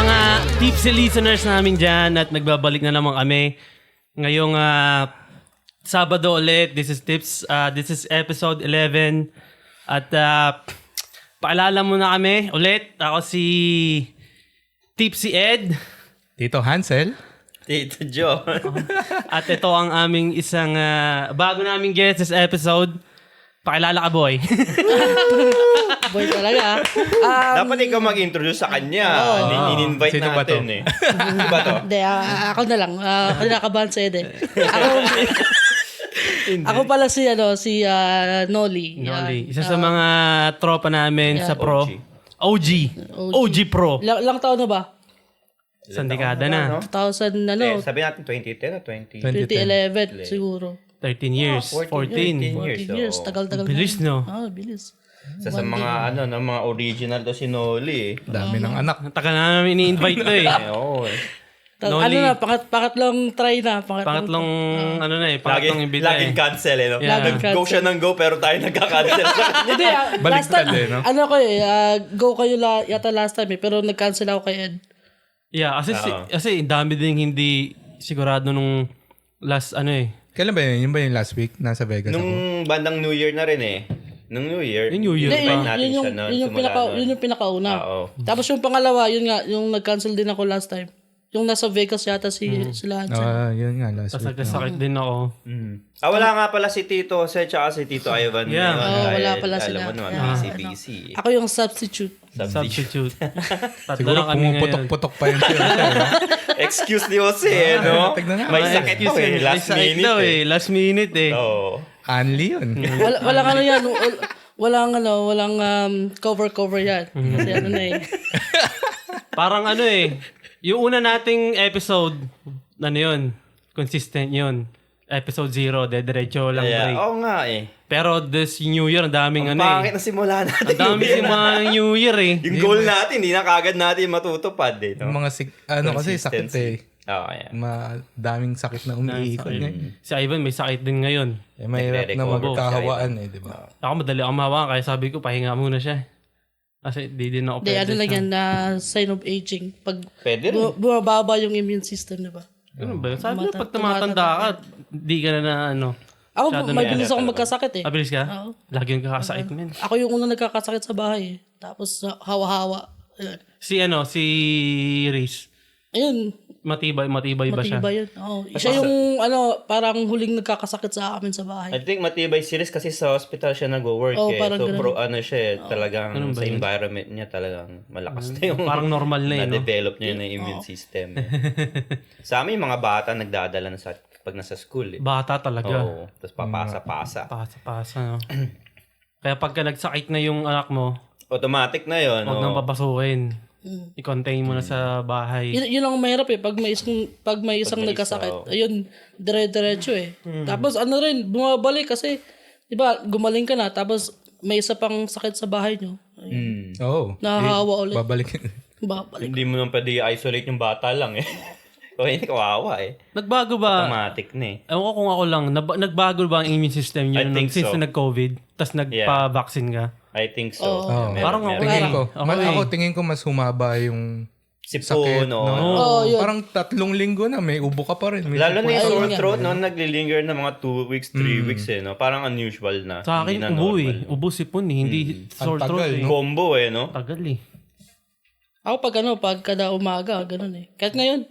mga tipsy listeners namin dyan at nagbabalik na naman kami. Ngayong Sabado ulit. This is Tips. This is episode 11. At paalala muna kami ulit. Ako si Tipsy Ed. Tito Hansel. Tito Joe. At ito ang aming isang bago naming guest this episode. Pakilala ka, boy. Boy talaga. Dapat ikaw mag-introduce sa kanya. In-invite Sino ba natin to? eh. Di ba to? Hindi, ako na lang. Kinakabahan sa Ed eh. Ako pala si Noli. Noli. Isa sa mga tropa namin sa pro. OG. OG Pro. Ilang taon na ba? Sa dekada na. 2000 Sabi natin 2010 o 2011 siguro. 13 years. 14. 14 years. Tagal-tagal. Bilis, no? Bilis. Sa mga mga original to si Noli eh. Dami ng anak. Tagal na namin ini-invite to eh. Oo eh. Noli. Pangatlong try na. Pangatlong, pangatlong imbita Laging eh. cancel eh. No? Yeah. Laging cancel. Go siya ng go pero tayo nagka-cancel. Hindi, last Baliktad time, eh, no? go kayo yata last time eh, pero nag-cancel ako kay Ed. Yeah, kasi dami din hindi sigurado nung last Kailan ba yun? Yun ba yung last week? Nasa Vegas ako. Nung bandang New Year na rin eh. Nung New Year. Yung New Year invite pa. natin siya na. Yun yung pinakauna. Oo. Tapos yung pangalawa, yun nga, yung nag-cancel din ako last time. Yung nasa Vegas yata sila Hansel. Yun nga, last week. Sakit din ako. Wala nga pala si Tito Jose tsaka si Tito Ivan. Yeah. ngayon, wala dahil pala sila. Alam mo naman, busy. Ako yung substitute. Substitute. Tatlo Siguro lang kami ngayon. pumuputok-putok pa yun siya. Excuse ni Jose eh, no? tignan na. May sakit daw eh. Last minute daw eh. Last minute eh. Oo. Anli yun. Walang ano yan. Walang cover yan. Kasi ano na eh. Parang yung una nating episode, yun, consistent yun. Episode 0, diretso lang break. Oo nga eh. Pero this New Year, ang daming Pangit na simula natin. Ang dami si mga New Year eh. Yung goal natin, hindi na kagad natin matutupad eh. Yung No? mga kasi sakit eh. Oo, yeah. Daming sakit na umiikot niya. Si Ivan may sakit din ngayon. Mahirap na magkahawaan eh, di ba? Ako madali ako mahawakan, kaya sabi ko, pahinga muna siya. Kasi di din ako Hindi, ano lang yan na sign of aging. Pag Pwede rin. bumababa yung immune system, di ba? Ano ba? Sabi na, pag tumatanda ka, di ka na Ako, Masyado may na bilis ako magkasakit eh. Abilis ka? Oo. Lagi yung kakasakit, men. Ako yung unang nagkakasakit sa bahay eh. Tapos hawa-hawa. Ayun. Si Reese. Ayun, Matibay ba siya? matibay yun. Oo. Siya yung parang huling nagkakasakit sa amin sa bahay. I think matibay series kasi sa hospital siya nag-work Oo, eh. parang So ganun. siya eh, talagang sa environment niya talagang malakas na yung Parang normal na no? na-develop niya yung immune system. Sa amin, mga bata nagdadala na pag nasa school eh. Bata talaga. Oo. Tapos papasa-pasa. Pasa, no? Kaya pagka nagsakit na yung anak mo, Automatic na yun. huwag nang papasukin. I-contain mo na sa bahay. Yun ang mahirap eh. Pag may isang nagkasakit, ayun, dire-diretso eh. Tapos rin, bumabalik kasi, di ba, gumaling ka na, tapos may isa pang sakit sa bahay nyo. Oo. Nahahawa ulit. Babalik. Hindi mo nang pwede i-isolate yung bata lang eh. O hindi kawawa eh. Nagbago ba? Automatic na eh. Ewan ko kung ako lang, nagbago ba ang immune system nyo I think since so. na nag-COVID? Tapos nagpa-vaccine ka? I think so. Oo. Parang ako Tingin ko. Okay. Tingin ko mas humaba yung Sipon, sakit. no? Oo, yun. Parang 3 linggo na may ubo ka pa rin. May Lalo na yung Ayun sore nga. throat, no? Naglilinger na mga 2 weeks, 3 weeks eh, no? Parang unusual na. Sa Hindi akin, na ubo normal. Ubo sipon hindi sore Ang throat tagal, eh. Combo eh, no? Tagal eh. Ako pag kada umaga, ganun eh. Kahit ngayon,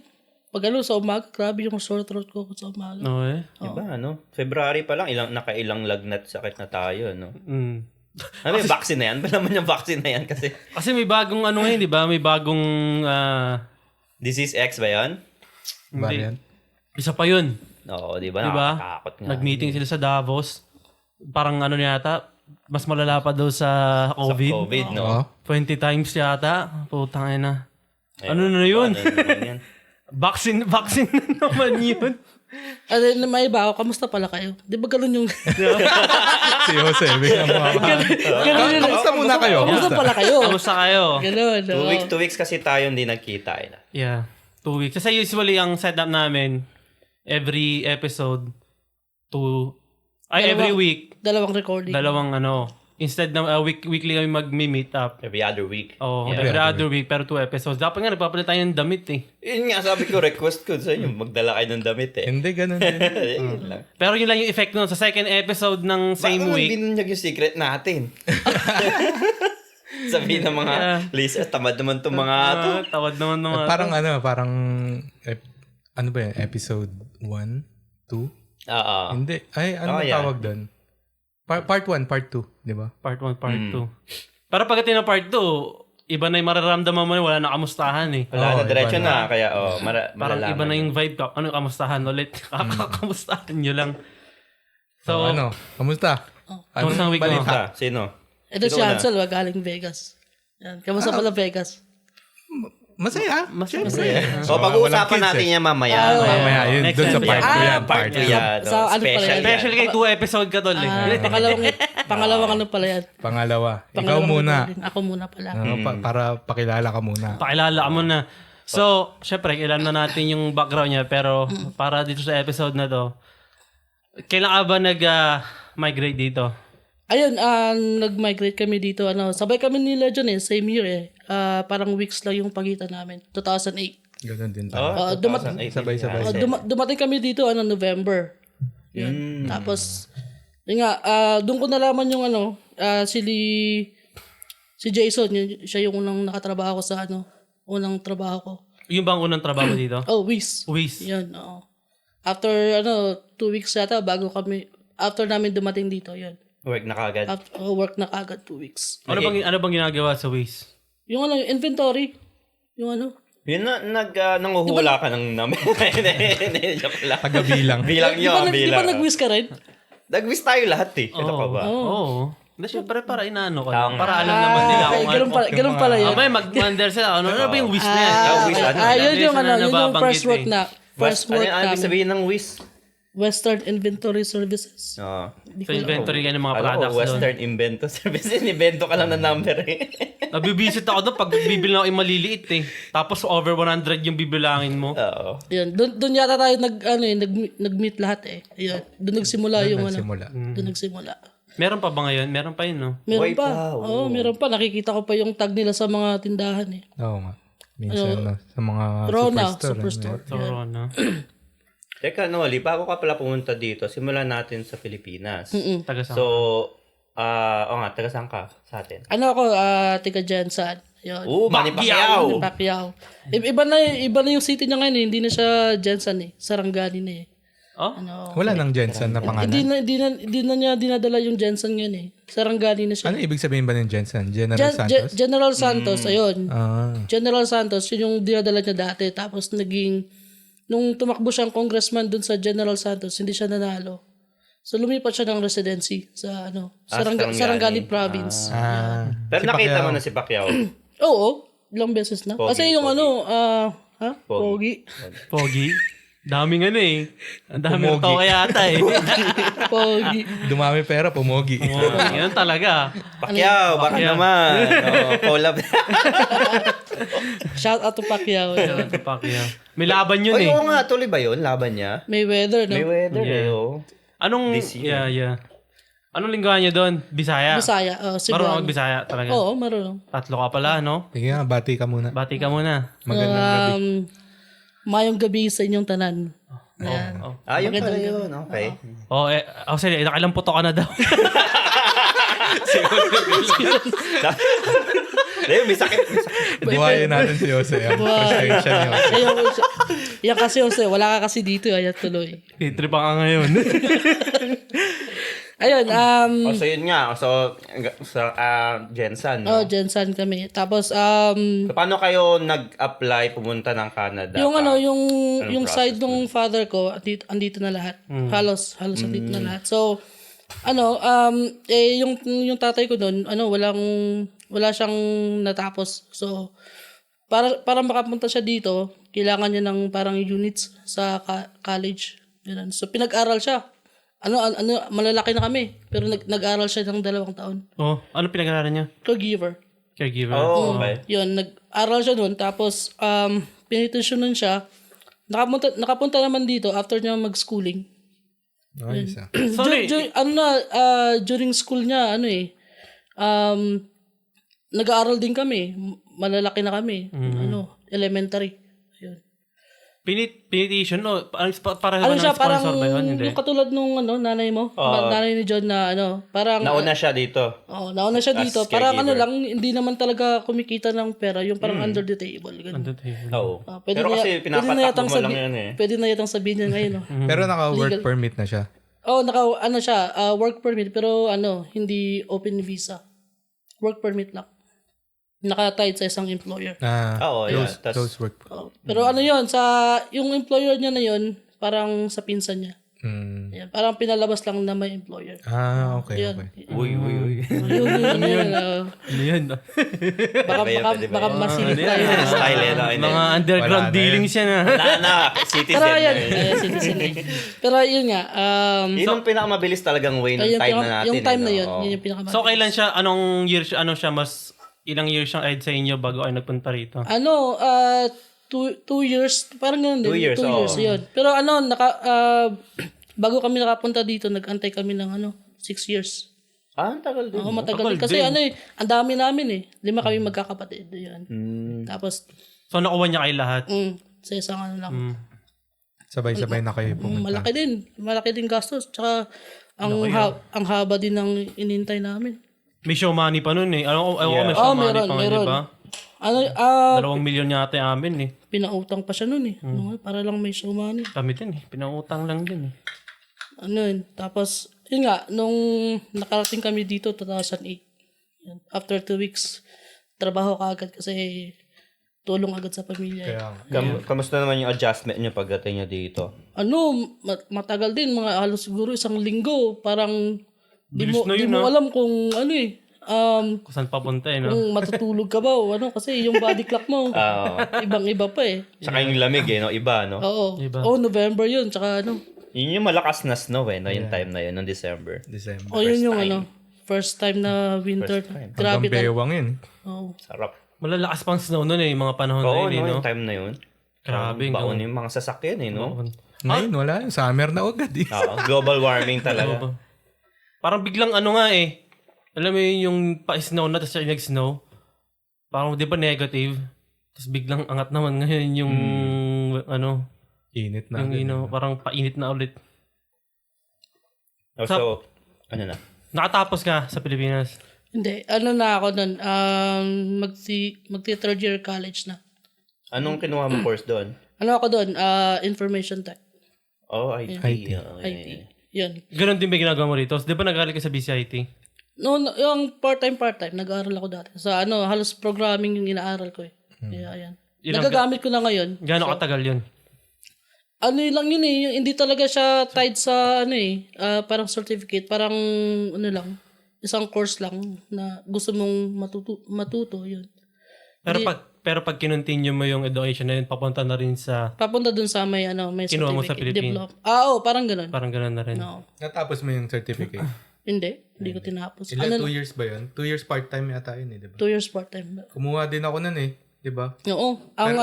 pag sa umaga, grabe yung sore throat ko sa umaga. No eh? Diba, no? February pa lang, nakailang lagnat sakit na tayo, no? Ano yung vaccine na yan? Ba naman yung vaccine na yan? Kasi Kasi may bagong ngayon, di ba? May bagong... Disease X ba yan? variant. Isa pa yun. Oo, di ba? Di ba? Nakakatakot nga. Nag-meeting sila sa Davos. Parang yata, mas malala pa daw sa Sa COVID. COVID, no? Oo. 20 times yata. Putang ina. Ano na yun? Ano naman yan? Vaccine na naman yun. May iba ako, kamusta pala kayo? Di ba ganun yung... Si Jose, bigyan mo ako. Kamusta muna kayo? Kamusta pala kayo? Kamusta kayo? Ganun. 2 weeks kasi tayo hindi nagkita eh. Yeah. 2 weeks. Kasi usually ang setup namin, every episode, every week, Dalawang recording. dalawang Instead na weekly kami mag-meet up. Every other week. Oh, Yeah. every other week, pero 2 episodes. Dapat nga, nagpapalit tayo ng damit eh. Yun nga, sabi ko, request ko sa inyo, magdala kayo ng damit eh. Hindi, ganun din. Yun lang. Pero yun lang yung effect nun. Sa second episode ng same Bakit week, binunyag yung secret natin? Sabihin ng mga listeners, tamad naman itong mga to. tawad naman naman. Parang, ano ba yun? Episode 1? 2? Oo. Hindi. Ay, ano yeah. tawag doon? Part 1, part 2, di ba? Part 1, part 2. Pero pagdating ng part 2, iba na yung mararamdaman mo, wala na kamustahan eh. Wala na, iba diretso na. na. Kaya, Parang malalaman. iba na yung vibe ka. Ano kamustahan ulit? Kamustahan nyo lang. So, ano? Kamusta? Kamusta ang week mo? Balita, sino? Ito si Hansel, galing Vegas. Yan. Kamusta pala Vegas? Masaya. Masaya. So, pag-uusapan walang natin kids yan mamaya. Mamaya, yun. Next Doon sa episode. part 2 yan. Part 2 yan. So, ano pala Special yan? yan. Especially kay 2 episode ka tol eh. Pangalawang ano pala yan? Pangalawa. Ikaw Pangalawang muna. recording. Ako muna pala. Para pakilala ka muna. Pakilala ka muna. So, syempre, kailan na natin yung background niya. Pero, para dito sa episode na to, kailan ka ba nag-migrate dito? Ayun, nag-migrate kami dito. Sabay kami ni Legend same year eh. Parang weeks lang yung pagitan namin. 2008. Ganun din pala. 2008. Sabay-sabay. Dumating kami dito November. Yun. Tapos yun nga, doon ko nalaman yung si Jason, siya yung unang nakatrabaho ko sa unang trabaho ko. Yung bang unang trabaho dito? Oh, Wiz. Wiz. Yan, oo. After 2 weeks yata after namin dumating dito, yun. Work na kagad. Work na kagad 2 weeks. Ano bang ginagawa sa Wiz? Yung inventory. Yung Yun na, nanguhula ka ng namin. Hindi, joke lang. Tagabilang. Bilang Di ba, yun, di ba bilang. nag-wiz ka rin? Nag-wish tayo lahat eh. Ito ka ba? Oo. Hindi, syempre para inaano ko. Tama. Para alam naman nila kung Ganun pala yun. Abay, mag-wonder sila. Ano ba yung wish na yan? wish, ano? Yun yung Yun yun yung first work eh. na. First Ano work yung ibig namin. sabihin ng wish? Western Inventory Services. Oo. So, inventory ka ng mga Alam products ko, doon. Western Invento Service. Invento ka lang ng number eh. Nabibisit ako doon pag bibili ako yung maliliit eh. Tapos over 100 yung bibilangin mo. Oo. Yun, doon yata tayo nag-meet lahat eh. Ayun, doon nagsimula yung Simula. Doon nagsimula. Meron pa ba ngayon? Meron pa yun, no? Meron Way pa. pa, Oo, meron pa. Nakikita ko pa yung tag nila sa mga tindahan eh. Oo nga. Minsan sa mga Rona, superstore. Superstore. So, no? Teka, Noli, bago ka pala pumunta dito, simulan natin sa Pilipinas. Taga saan? So, taga saan ka sa atin? Ako, tiga Jensen. Yun. Manny Pacquiao! Pacquiao. Iba na yung city niya ngayon eh. Hindi na siya Jensen eh. Sarangani na eh. Oh? Wala nang Jensen na pangalan. Hindi na niya dinadala yung Jensen ngayon eh. Sarangani na siya. Ano ibig sabihin ba ng Jensen? General Santos? General Santos, ayun. Ah. General Santos, yun yung dinadala niya dati. Tapos nung tumakbo siyang congressman dun sa General Santos, hindi siya nanalo. So lumipat siya ng residency sa Sarangani province. Pero nakita mo na si Pacquiao. Oo, ilang beses na. Kasi yung Pogi. Pogi? Daming ang daming tao kaya ata eh. Pogi. Dumami pera, pumogi. Yan talaga. Pacquiao, baka naman. Collab. Shout out to Pacquiao. Pacquiao. May laban yun eh. Oo nga, tuloy ba yun? Laban niya? Mayweather, no? Mayweather eh. Anong, This year. yeah. Anong lingguhan niyo doon? Bisaya? Bisaya. Marunong Cebuano. mag-Bisaya talaga? Oo, marunong. 3 ka pala, no? Sige nga, bati ka muna. Bati ka muna. Magandang gabi. Mayong gabi sa inyong tanan. Ayan. Yun pala yun. Okay. Sige, nakailang puto ka na daw. May sakit. Buhayin natin si Jose. Ang frustration niya. Yan kasi, Jose, wala ka kasi dito. Ayan, tuloy. Trip ka ngayon. Ayun, So yun nga. So, sa Jensen. No? Jensen kami. Tapos, So, paano kayo nag-apply pumunta ng Canada? yung side ng father ko, andito na lahat. Halos andito na lahat. So, yung tatay ko doon, wala siyang natapos. So, para makapunta siya dito, kailangan niya ng parang units sa college. Ganun. So, pinag-aral siya. Malalaki na kami. Pero nag-aral siya ng 2 taon. Ano pinag-aralan niya? Caregiver. Caregiver. Okay. Yun, nag-aral siya doon. Tapos, pinitusyunan siya. Nakapunta naman dito after niya mag-schooling. Ayos ah. Sorry. During school niya, nag-aaral din kami. Malalaki na kami. Elementary. Ayun. Pinitition, no? Para Ano siya, parang sponsor ba yun? Hindi. yung katulad nung nanay mo, nanay ni John na parang Nauna siya dito. nauna siya dito. As Parang caregiver. lang, hindi naman talaga kumikita ng pera, yung parang under the table. Ganun. Oo. Pwede Pero na- kasi pwede na pinapatakbo yatang mo lang yan eh. Pwede na yatang sabihin niya ngayon. Pero naka-work permit na siya. Siya, work permit, pero hindi open visa. Work permit lang. Naka-tied sa isang employer. Oo, close, tas- close work. Pero yun, yung employer niya na yun, parang sa pinsan niya. Yan, parang pinalabas lang na may employer. Okay, Yan. okay. Uy. Yun. Ano yun? Baka masilip tayo. Style eh. Mga underground Wala na dealings yan, ha? Wala na. Citizen Pero na yan, eh. citizen na yun. Pero yun nga, Yun ang pinakamabilis talagang way ng time na natin. yung time na yun, Oo. yun yung pinakamabilis. So, kailan siya, anong year siya, ilang years siyang ahead sa inyo bago kayo nagpunta rito? 2 years, parang ganun din. 2 years, 2 years, oo. yun. Pero bago kami nakapunta dito, nag-antay kami ng 6 years. Ang tagal din. Oo, matagal din. Kasi ang dami namin 5 kami magkakapatid. Yun. Tapos, So, nakuha niya kayo lahat? sa isang lang. Sabay-sabay na kayo pumunta. Malaki din gastos. Tsaka, ang haba din ng inintay namin. May show money pa nun eh. May show money pa ngayon, di ba? 2 milyon yata yung amin eh. Pinautang pa siya nun para lang may show money. Kami din eh. Pinautang lang din eh. Tapos, yun nga, nung nakarating kami dito, 2008. Yun. After 2 weeks, trabaho ka agad kasi tulong agad sa pamilya. Kamusta naman yung adjustment niyo pagdating niyo dito? Matagal din, mga halos siguro 1 linggo. Parang, di mo yun, alam kung Kung saan papunta eh, no? kung matutulog ka ba o kasi yung body clock mo, ibang-iba pa eh. Tsaka yung lamig eh, no? Iba, no? Oo. November yun, tsaka Yun yung malakas na snow eh, no? Yung time na yun, noong December. yun yung first time na winter. Grabe Hanggang bewang yun. Oo. Sarap. Malalakas pang snow nun eh, yung mga panahon na Oo, yun eh, no? no? Yung time na yun. Grabe. Baon yung mga sasakyan eh, no? Ngayon, wala. Summer na agad eh. Oo, global warming talaga. Parang biglang nga eh. Alam mo yun, yung pa-snow na, tapos nag-snow. Parang di ba negative? Tapos biglang angat naman ngayon yung, Init na. yung parang painit na ulit. So, ano na? Nakatapos ka sa Pilipinas? Hindi. Na ako nun? Magti-third year college na. Anong kinuha mo course doon? Ako doon? Information tech. Oh, IT. IT. Yun. Ganon din ba ginagawa mo rito? Di ba nag-aaral ka sa BCIT? Yung part-time, nag-aaral ako dati. Sa halos programming yung inaaral ko eh. Kaya yan. Nagagamit ko na ngayon. Gaano katagal yun? Lang yun eh. Hindi talaga siya tied sa parang certificate. Parang lang. Isang course lang na gusto mong matuto yun. Pero pag kinontinue mo yung education na yun, papunta na rin sa... Papunta dun sa may Kinuha mo sa certificate. Philippines? Oo, parang ganun. Parang ganun na rin. No. Natapos mo yung certificate. Hindi ko tinapos. 2 years ba yun? 2 years part-time yata yun eh, di ba? 2 years part-time. Kumuha din ako nun eh, di ba? Oo. Pero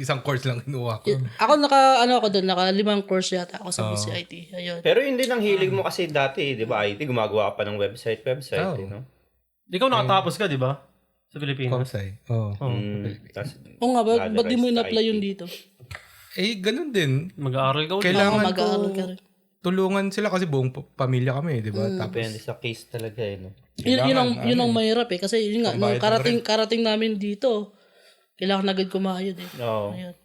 isang course lang kinuha ko. Ako ako doon, 5 course yata ako sa BCIT. Ayun. Pero yun din ang hilig mo kasi dati, di ba? IT, gumagawa ka pa ng website, eh, no? Ikaw nakatapos ka, di ba? Sa Pilipinas? Comsci. Oo. Oo nga, ba't di mo in-apply yun dito? Ganun din. Mag-aaral ka ulit. Kailangan ko Mag-aaral ka rin. tulungan sila kasi buong pamilya kami, di ba? Tapos, Depende sa case talaga, eh, no? Yun ang mahirap eh. Kasi yun nga, nung karating namin dito, kailangan agad kumayod eh. Oo. Ayun.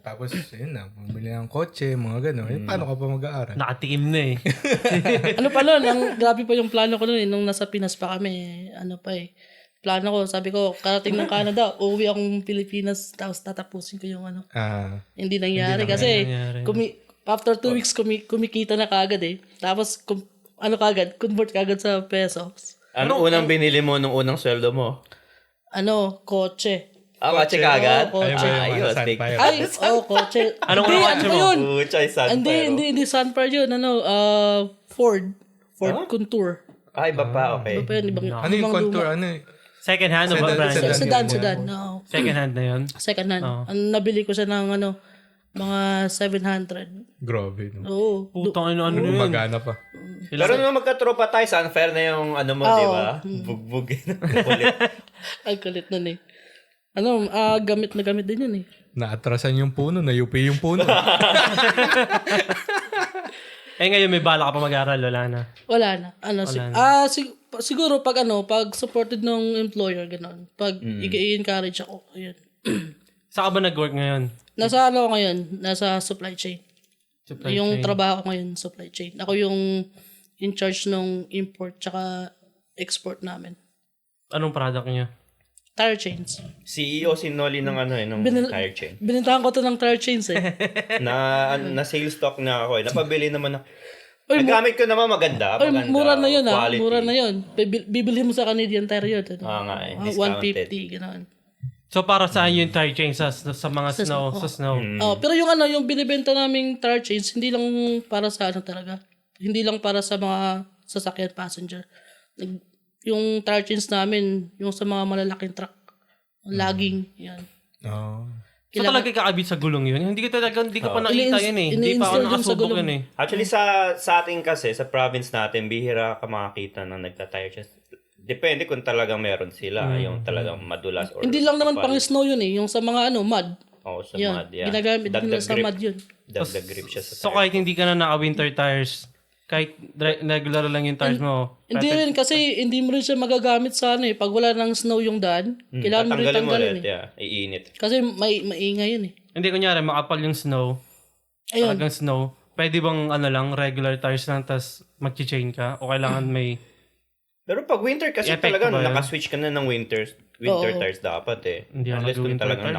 tapos yun na, bumili ng kotse, mga gano'n. Paano ka pa mag-aaral? Nakatikim na eh. Grabe pa yung plano ko noon eh. Nung nasa Pinas pa kami, plano ko, sabi ko, karating ng Canada, uuwi akong Pilipinas, tapos tatapusin ko yung Hindi nangyari kasi, after 2 weeks, kumikita na kagad eh. Tapos, convert kagad sa pesos. Ano unang binili mo nung unang sweldo mo? Kotse. Kotse kagad? Kotse. Ayos. Kotse. Anong kotse mo? Yun? Puchay, Sunfire. Hindi Sunfire yun. Ford Contour. Iba pa, okay. Ano yung contour? Ano Second hand o ba brand? Sedan. No. Second hand na yun? Second hand. Nabili ko siya ng Mga 700. Grabe, no? Oo. Putang ina, ano yun? Magana pa. Pero nung magkatropa tayo, sa unfair na yung ano mo, di ba? Bugbog. Kulit. Ay, kulit nun eh. Gamit na gamit din yun eh. Naatrasan yung puno, nayupi yung puno. Ngayon may bala ka pa mag-aral, wala na. Wala na. Siguro pag supported ng employer, gano'n. Pag i-encourage ako, ayun. Saan ka ba nag-work ngayon? Nasa ako ngayon? Nasa supply chain. Yung trabaho ko ngayon, supply chain. Ako yung in charge ng import tsaka export namin. Anong product niya? Tire chains. CEO si Noli ng ng tire chain. Binintahan ko to ng tire chains eh. na sales stock na ako eh. Napabili naman ako. Nagamit ko naman maganda. Mura na yun quality. Mura na yun. Bibili mo sa Canadian Tire yun. Nga eh. Discounted. 150, gano'n. So para saan yung tire chain sa mga snow? Sa snow. Pero yung binibenta naming tire chains, hindi lang para sa talaga. Hindi lang para sa mga sasakyan passenger. Yung tire chains namin, yung sa mga malalaking truck. Lagging, yan. Oh. So talaga kakabit sa gulong yun? Hindi ko pa nakita yun eh. Hindi pa ako nakasubok yun eh. Actually sa atin kasi, sa province natin, bihira ka makakita ng nagta-tire chains. Depende kung talagang meron sila, yung talagang madulas or hindi lang naman pang snow yun eh, yung sa mga mud. Oo, sa Yan. mud, yeah. Ginagamit nila sa mud yun. Dagdag grip siya sa So kahit hindi ka na naka-winter tires, kahit regular lang yung tires mo. Hindi rin kasi hindi mo rin siya magagamit sa pag wala ng snow yung daan, kailangan mo rin tanggalin eh. Yeah, iinit. Kasi maingay yun eh. Hindi kunyari makapal yung snow, Ayun. talagang snow, pwede bang regular tires lang tas mag-chain ka? O kailangan may... Pero pag winter kasi Epekto talaga, ba yun? naka-switch ka na ng winter tires dapat eh. Hindi ako Unless kung nag-winter talagang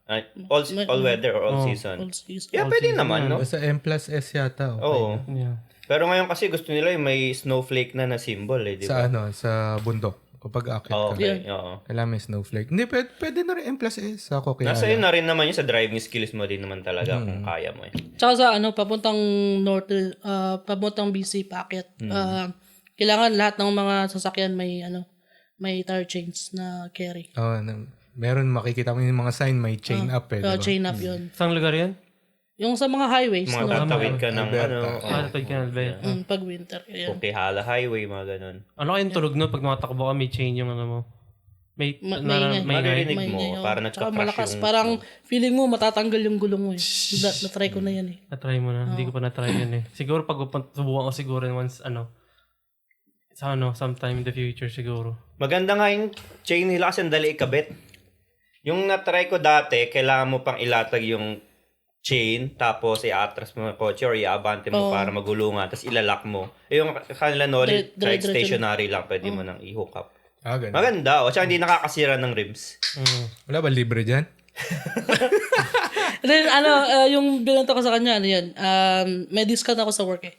tires, all weather or all season. All season. Yeah, pwede naman, no? Basta M+S yata. Okay. Oo. Yeah. Pero ngayon kasi gusto nila yung may snowflake na symbol eh, di ba? Sa bundok. Kapag akit ka. Okay, oo. Kailangan may snowflake. Hindi, pwede na rin M+S sa Kokiala. Nasa yun na rin naman yun sa driving skills mo din naman talaga kung kaya mo eh. Tsaka sa papuntang north, papuntang BC packet. Kailangan lahat ng mga sasakyan may tire chains na carry. Meron makikita mo yung mga sign, may chain up eh. Diba? Chain up yun. Saan lugar yan? Yung sa mga highways, Mga tatawid ka ng Tatawid ka na, Albert. pag winter. Yan. Kokiala Highway, mga ganun. Ano kayong tulog nun pag makatakbo ka, may chain yung mo? May Maingay. Maririnig mo, Maingay, para Tsaka nagka-crash malakas. yung... Parang feeling mo matatanggal yung gulong mo eh. Na-try ko na yan eh. Na-try mo na. Hindi ko pa na-try yun eh. Siguro pag subukan ko siguro once, sometime in the future siguro. Maganda nga yung chain nila kasi ang dali ikabit. Yung na-try ko dati, kailangan mo pang ilatag yung chain, tapos i-atras mo yung kotse or i-abante mo para magulungan, tapos ilalak mo. Yung kanila Noli, like stationary lang, pwede mo nang i-hook up. Ganun. Maganda, tsaka hindi nakakasira ng rims. Wala ba libre dyan? Then yung binenta ko sa kanya, may discount ako sa work eh.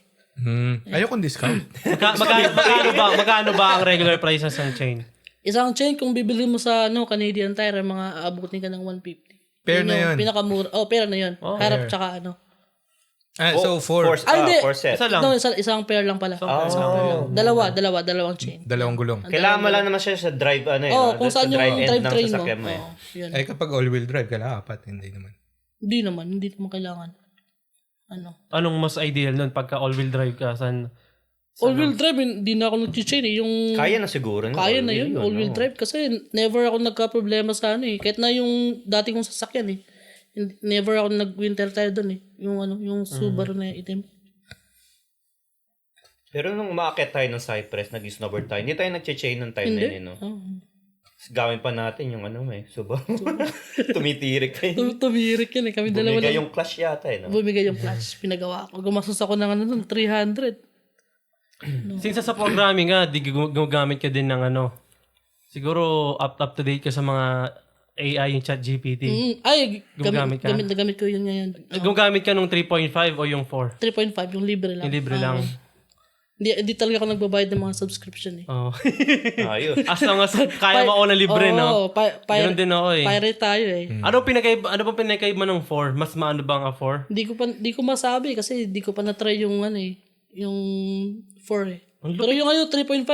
Ayokong discount. Magkano ba ang regular prices ng chain? Isang chain, kung bibili mo sa Canadian Tire, mga abutin ka ng 150. Pair na yun. Pinakamura. Pair na yun. Harap tsaka So, 4. hindi. 4 set. Isa lang. No, isang pair lang pala. Dalawang chain. Dalawang gulong. Kailangan mo lang naman siya sa drive, Kung saan yung drive-end ng drivetrain mo. sasakyan mo eh. Yun. Ay, kapag all-wheel drive, kailangan 4. Hindi naman. Hindi naman kailangan. Anong mas ideal nun pagka all-wheel drive ka? All-wheel drive, hindi na ako nag-chain eh. Kaya na siguro. Kaya na yun, all-wheel drive. Kasi never ako nagka-problema sa Kahit na yung dati kong sasakyan eh. Never ako nag-winter tire doon eh. Yung Subaru na itim. Pero nung umaakit tayo ng Cypress, nag-snowboard tayo, hindi tayo nag-chain ng time na yun, no? Gawin pa natin yung Subaru. Tumitirik pa yun. Tumirik yun eh. Kami dalawa Bumigay lang. yung clutch yata eh, no? Bumigay yung clutch. Pinagawa ko. Gumastos ako ng 300. Since sa programming nga, di gumagamit ka din ng siguro up to date ka sa mga AI, yung chat GPT. Gamit ko yun ngayon. Gumagamit ka nung 3.5 o yung 4? 3.5, yung libre lang. Yung libre lang. Hindi talaga ako nagbabayad ng mga subscription eh. Oh. Ayos. As long as kaya mo na libre, no? Ganun din ako eh. Pirate tayo eh. Ano bang pinakaiba ng 4? Mas maano ba ang 4? Di ko masabi kasi di ko pa na-try yung yung 4 eh. Pero yung 3.5,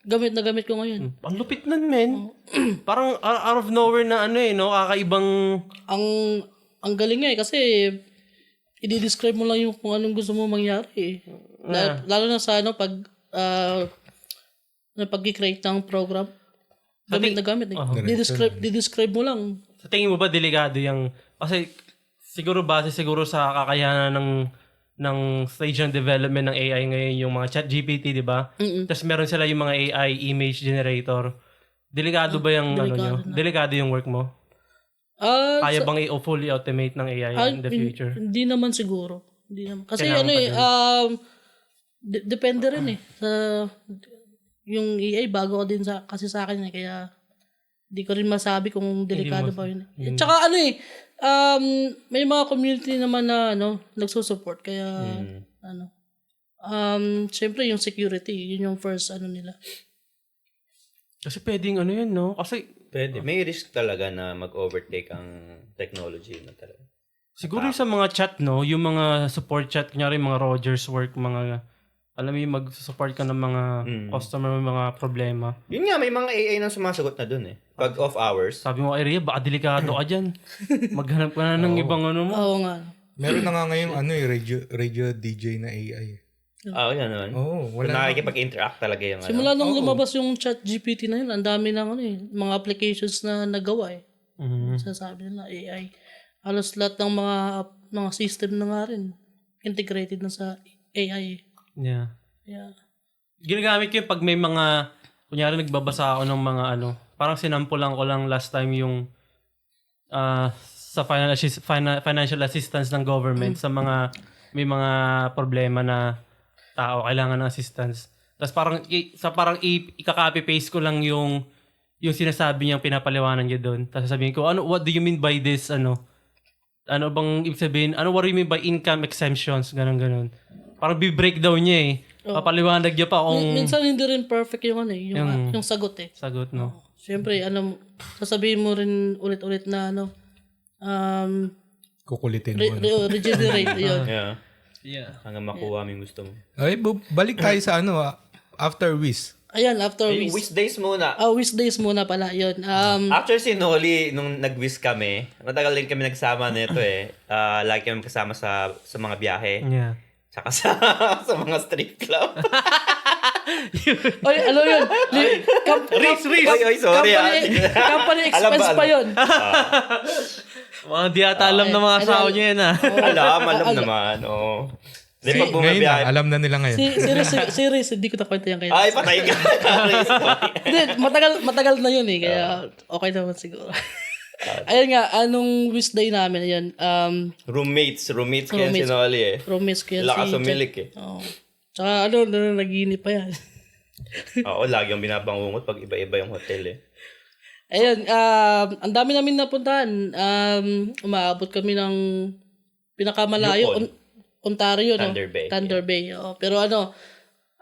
gamit na gamit ko ngayon. Ang lupit nun, men. Parang out of nowhere na no? Kakaibang... ang galing nga kasi i-describe mo lang yung kung anong gusto mo mangyari. Lalo na sa pag pag-create ng program. Gamit na gamit. Di-describe mo lang. Sa tingin mo ba delikado yung... Kasi siguro base sa kakayanan ng stage ng development ng AI ngayon yung mga ChatGPT, di ba? Tapos meron sila yung mga AI image generator. Delikado ba yung delikado yung work mo? Kaya bang fully automate ng AI in the future? Hindi naman siguro. Hindi naman. Kasi depende rin sa yung AI bago din kasi sa akin kaya di ko rin masabi kung delikado ba yun. Tsaka may mga community naman na nagsusupport kaya syempre yung security yun yung first nila. Kasi pwedeng yun, no? Kasi Pwede. May risk talaga na mag-overtake ang technology na talaga. siguro yung sa mga chat, no? Yung mga support chat, kunyari mga Rogers work, mga alam mo yung mag-support ka ng mga customer, mga problema. Yun nga, may mga AI na sumasagot na dun eh. Pag off hours. Sabi mo, Ria, baka delikado ka dyan. Maghanap ka na ng ibang mo. Oo nga. Meron na nga ngayong radio DJ na AI. Yan naman. Wala. Nakikipag-interact talaga yung Simula nung lumabas yung ChatGPT na yun, ang dami ng mga applications na nagawa eh. Sasabi nila AI. Halos lahat ng mga system na nga rin integrated na sa AI. Yeah. Ginagamit ko yung pag may mga, kunyari nagbabasa ako ng mga parang sinampulan ko lang last time yung sa financial assistance ng government sa mga may mga problema na tao kailangan ng assistance. Tapos parang i-copy paste ko lang yung sinasabi niyang pinapaliwanag niya doon. Tapos sabihin ko, what do you mean by this? Ano bang ibig sabihin? What do you mean by income exemptions? Ganon. Parang bi-breakdown niya eh. Papaliwanag niya pa kung... Minsan hindi rin perfect yung yung sagot eh. Sagot, no? Siyempre, sasabihin mo rin ulit-ulit na Kukulitin mo. Regenerate yun. Yeah. Hanggang makuha mo yung gusto mo. Okay, balik tayo sa after Wiz. Ayan, after Yung wish days muna. wish days muna pala, yun. After si Noli, nung nag-wish kami, matagal din kami nagsama nito eh. Lagi kami kasama sa mga biyahe. Yeah. Tsaka sa mga strip club. Oy, ano yun? Riz! Oy, sorry Company expense pa yun. Mga di ata alam ng mga asawa niya yan Alam naman. Di pag bumabiyahe. Alam na nila ngayon. Si Riz, hindi ko nakwento yan kayo. Ay, patay ka. Riz, Hindi, matagal na yun eh. Kaya okay naman siguro. Ayun nga, anong wish day namin, ayun. roommates kaya si Noli eh. Roommates kaya Lakas umilik eh. Oo. Tsaka naginip pa yan. Oo, lagi ang binabangungot pag iba-iba yung hotel eh. Ayun, ang dami namin napuntahan. Umaabot kami ng pinakamalayo. Yukon. Ontario, no? Thunder Bay. Thunder Bay. Oo. Pero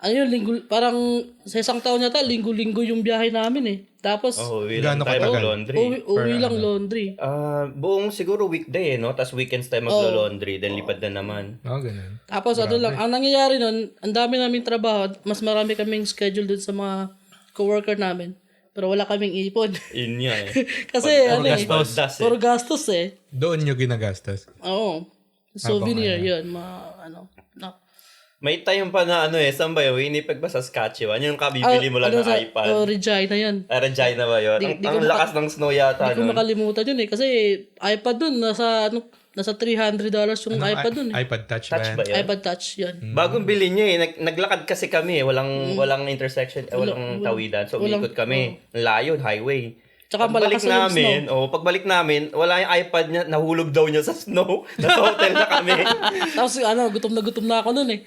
yun, parang sa isang taon yata, linggo-linggo yung biyahe namin eh. Tapos, Uwi lang Gaano tayo katagal? mag-laundry. uwi lang laundry. Buong siguro weekday eh, no? Tapos weekends tayo maglo-laundry, then lipad na naman. Ganun. Tapos lang, ang nangyayari nun, ang dami naming trabaho, mas marami kaming schedule dun sa mga coworker namin. Pero wala kaming ipon. Yun nga eh. Kasi Gastos. puro gastos eh. Doon nyo ginagastos. Oo. Souvenir yun. May time pa na saan ba yun? Winnipeg ba sa Saskatchewan? Yung kabibili mo lang ng iPad. Regina yun. Regina ba yun? Ang lakas ng snow yata. Hindi ko makalimutan yun eh. Kasi iPad dun, nasa $300 yung iPad dun eh. iPad Touch Touch ba ba yan? yun? iPad Touch yun. Bagong bilhin niya eh. Naglakad kasi kami eh. Walang intersection, walang tawidan. So umikot kami. Layo, highway. Tsaka malakas na yung snow. Pagbalik namin, wala yung iPad niya, nahulog daw niya sa snow. Nasa hotel na kami. Tapos gutom na ako nun eh.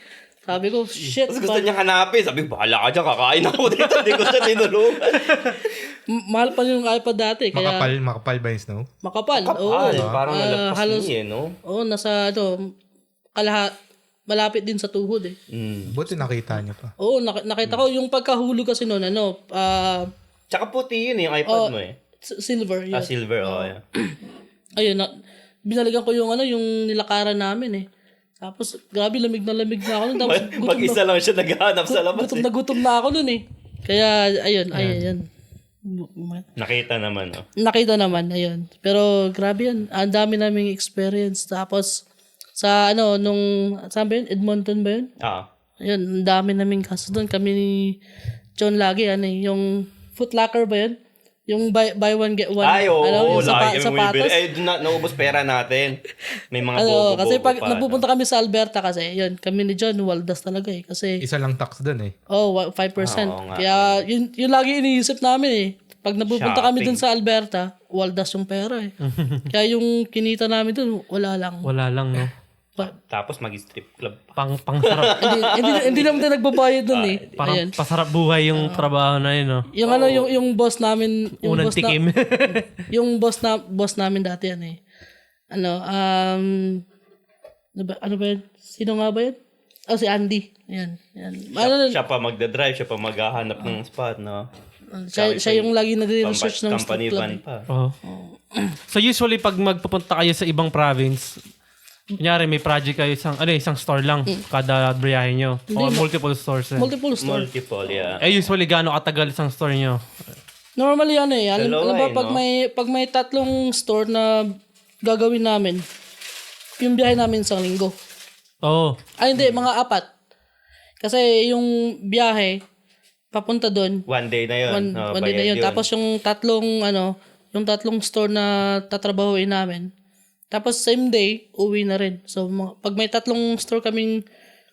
Sabi ko, shit. Tapos gusto niya hanapin. Sabi ko, bahala ka dyan, kakain ako dito. Hindi ko siya tinulungan. Mahal pa yung iPad dati. Kaya, Makapal ba yung snow? makapal. Parang nalagpas niya no? Nasa malapit din sa tuhod eh. Buti nakita niyo pa. Oo, nakita ko yung pagkahulog kasi noon, Tsaka puti yun yung iPad mo eh. silver. Yun. Silver, yeah. Ayun, binaligan ko yung nilakaran namin eh. Tapos, grabe, lamig na ako nun. Tapos, Mag-isa lang siya naghahanap sa labas gutom na ako nun eh. Kaya, ayun. Nakita naman, no? Nakita naman, ayun. Pero grabe yan. Ang dami naming experience. Tapos, sa saan ba yun? Edmonton ba yun? Ayun, ang dami naming kaso doon. Kami ni John lagi, yung Foot Locker ba yun? Yung buy one, get one. Ay, oo, yung lagi kami sapatos. bumibili. Ay, naubos pera natin. May mga bobo-bobo Kasi pag pa. napupunta kami sa Alberta kasi, yun, kami ni John, waldas talaga eh. Kasi, Isa lang tax doon eh. 5%. Oo nga. Kaya, yun lagi iniisip namin eh. Pag napupunta kami Shopping. dun sa Alberta, waldas yung pera eh. Kaya yung kinita namin dun, wala lang. Wala lang, no? Tapos mag-strip club. Pangsarap. hindi naman tayo nagbabayad dun eh. Parang Ayan. pasarap buhay yung trabaho na yun, no? Yung yung boss namin, yung Unang boss tikim. yung boss namin dati yan eh. Ano ba yun? Sino nga ba yun? Si Andy. Yan. Siya pa magdadrive, siya pa maghahanap ng spot, no? Siya yung lagi nagre-research ng company strip club. van pa. Oh. So usually pag magpupunta kayo sa ibang province, kunyari may project kayo isang store lang kada biyahe nyo. O multiple stores. Multiple store. Multiple, yeah. Usually gaano katagal isang store nyo? Normally yan eh. Alam Dalawa ba, eh, pag may tatlong store na gagawin namin, yung biyahe namin isang linggo. Oo. Ay hindi, mga 4. Kasi yung biyahe, papunta doon, One day na yun. one day na yun. Tapos yung tatlong store na tatrabahuin namin, tapos same day, uwi na rin. So pag may tatlong store kaming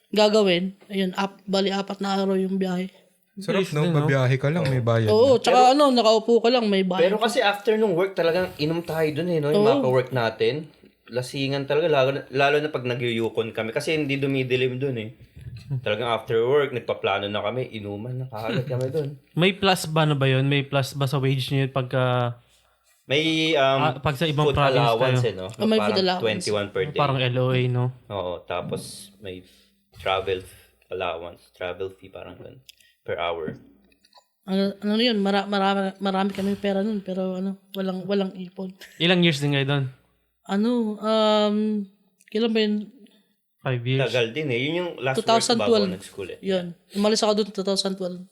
gagawin, ayun, bali 4 na araw yung biyahe. Sarap no, babiyahe ka lang, may bayad. Oo, tsaka nakaupo ka lang, may bayad. Pero kasi after nung work, talagang inom tayo dun eh, no? Yung mga ka-work natin. Lasingan talaga, lalo na pag nagyuyukon kami. Kasi hindi dumidilim dun eh. Talagang after work, nagpaplano na kami, inuman na kaagad kami dun. May plus ba na ba yun? May plus ba sa wage nyo yun pagka May pag sa ibang food province allowance tayo? eh, no? May food Parang allowance. 21 per day. parang LOA, no? Oo, tapos may travel allowance, travel fee parang ganun, per hour. Ano yun, marami kami pera nun, pero walang ipon. Ilang years din kayo doon? Kailan ba yun? 5 years? Tagal din eh. Yun yung last work bago 2012. nag-school eh. Yun. Umalis ako doon 2012.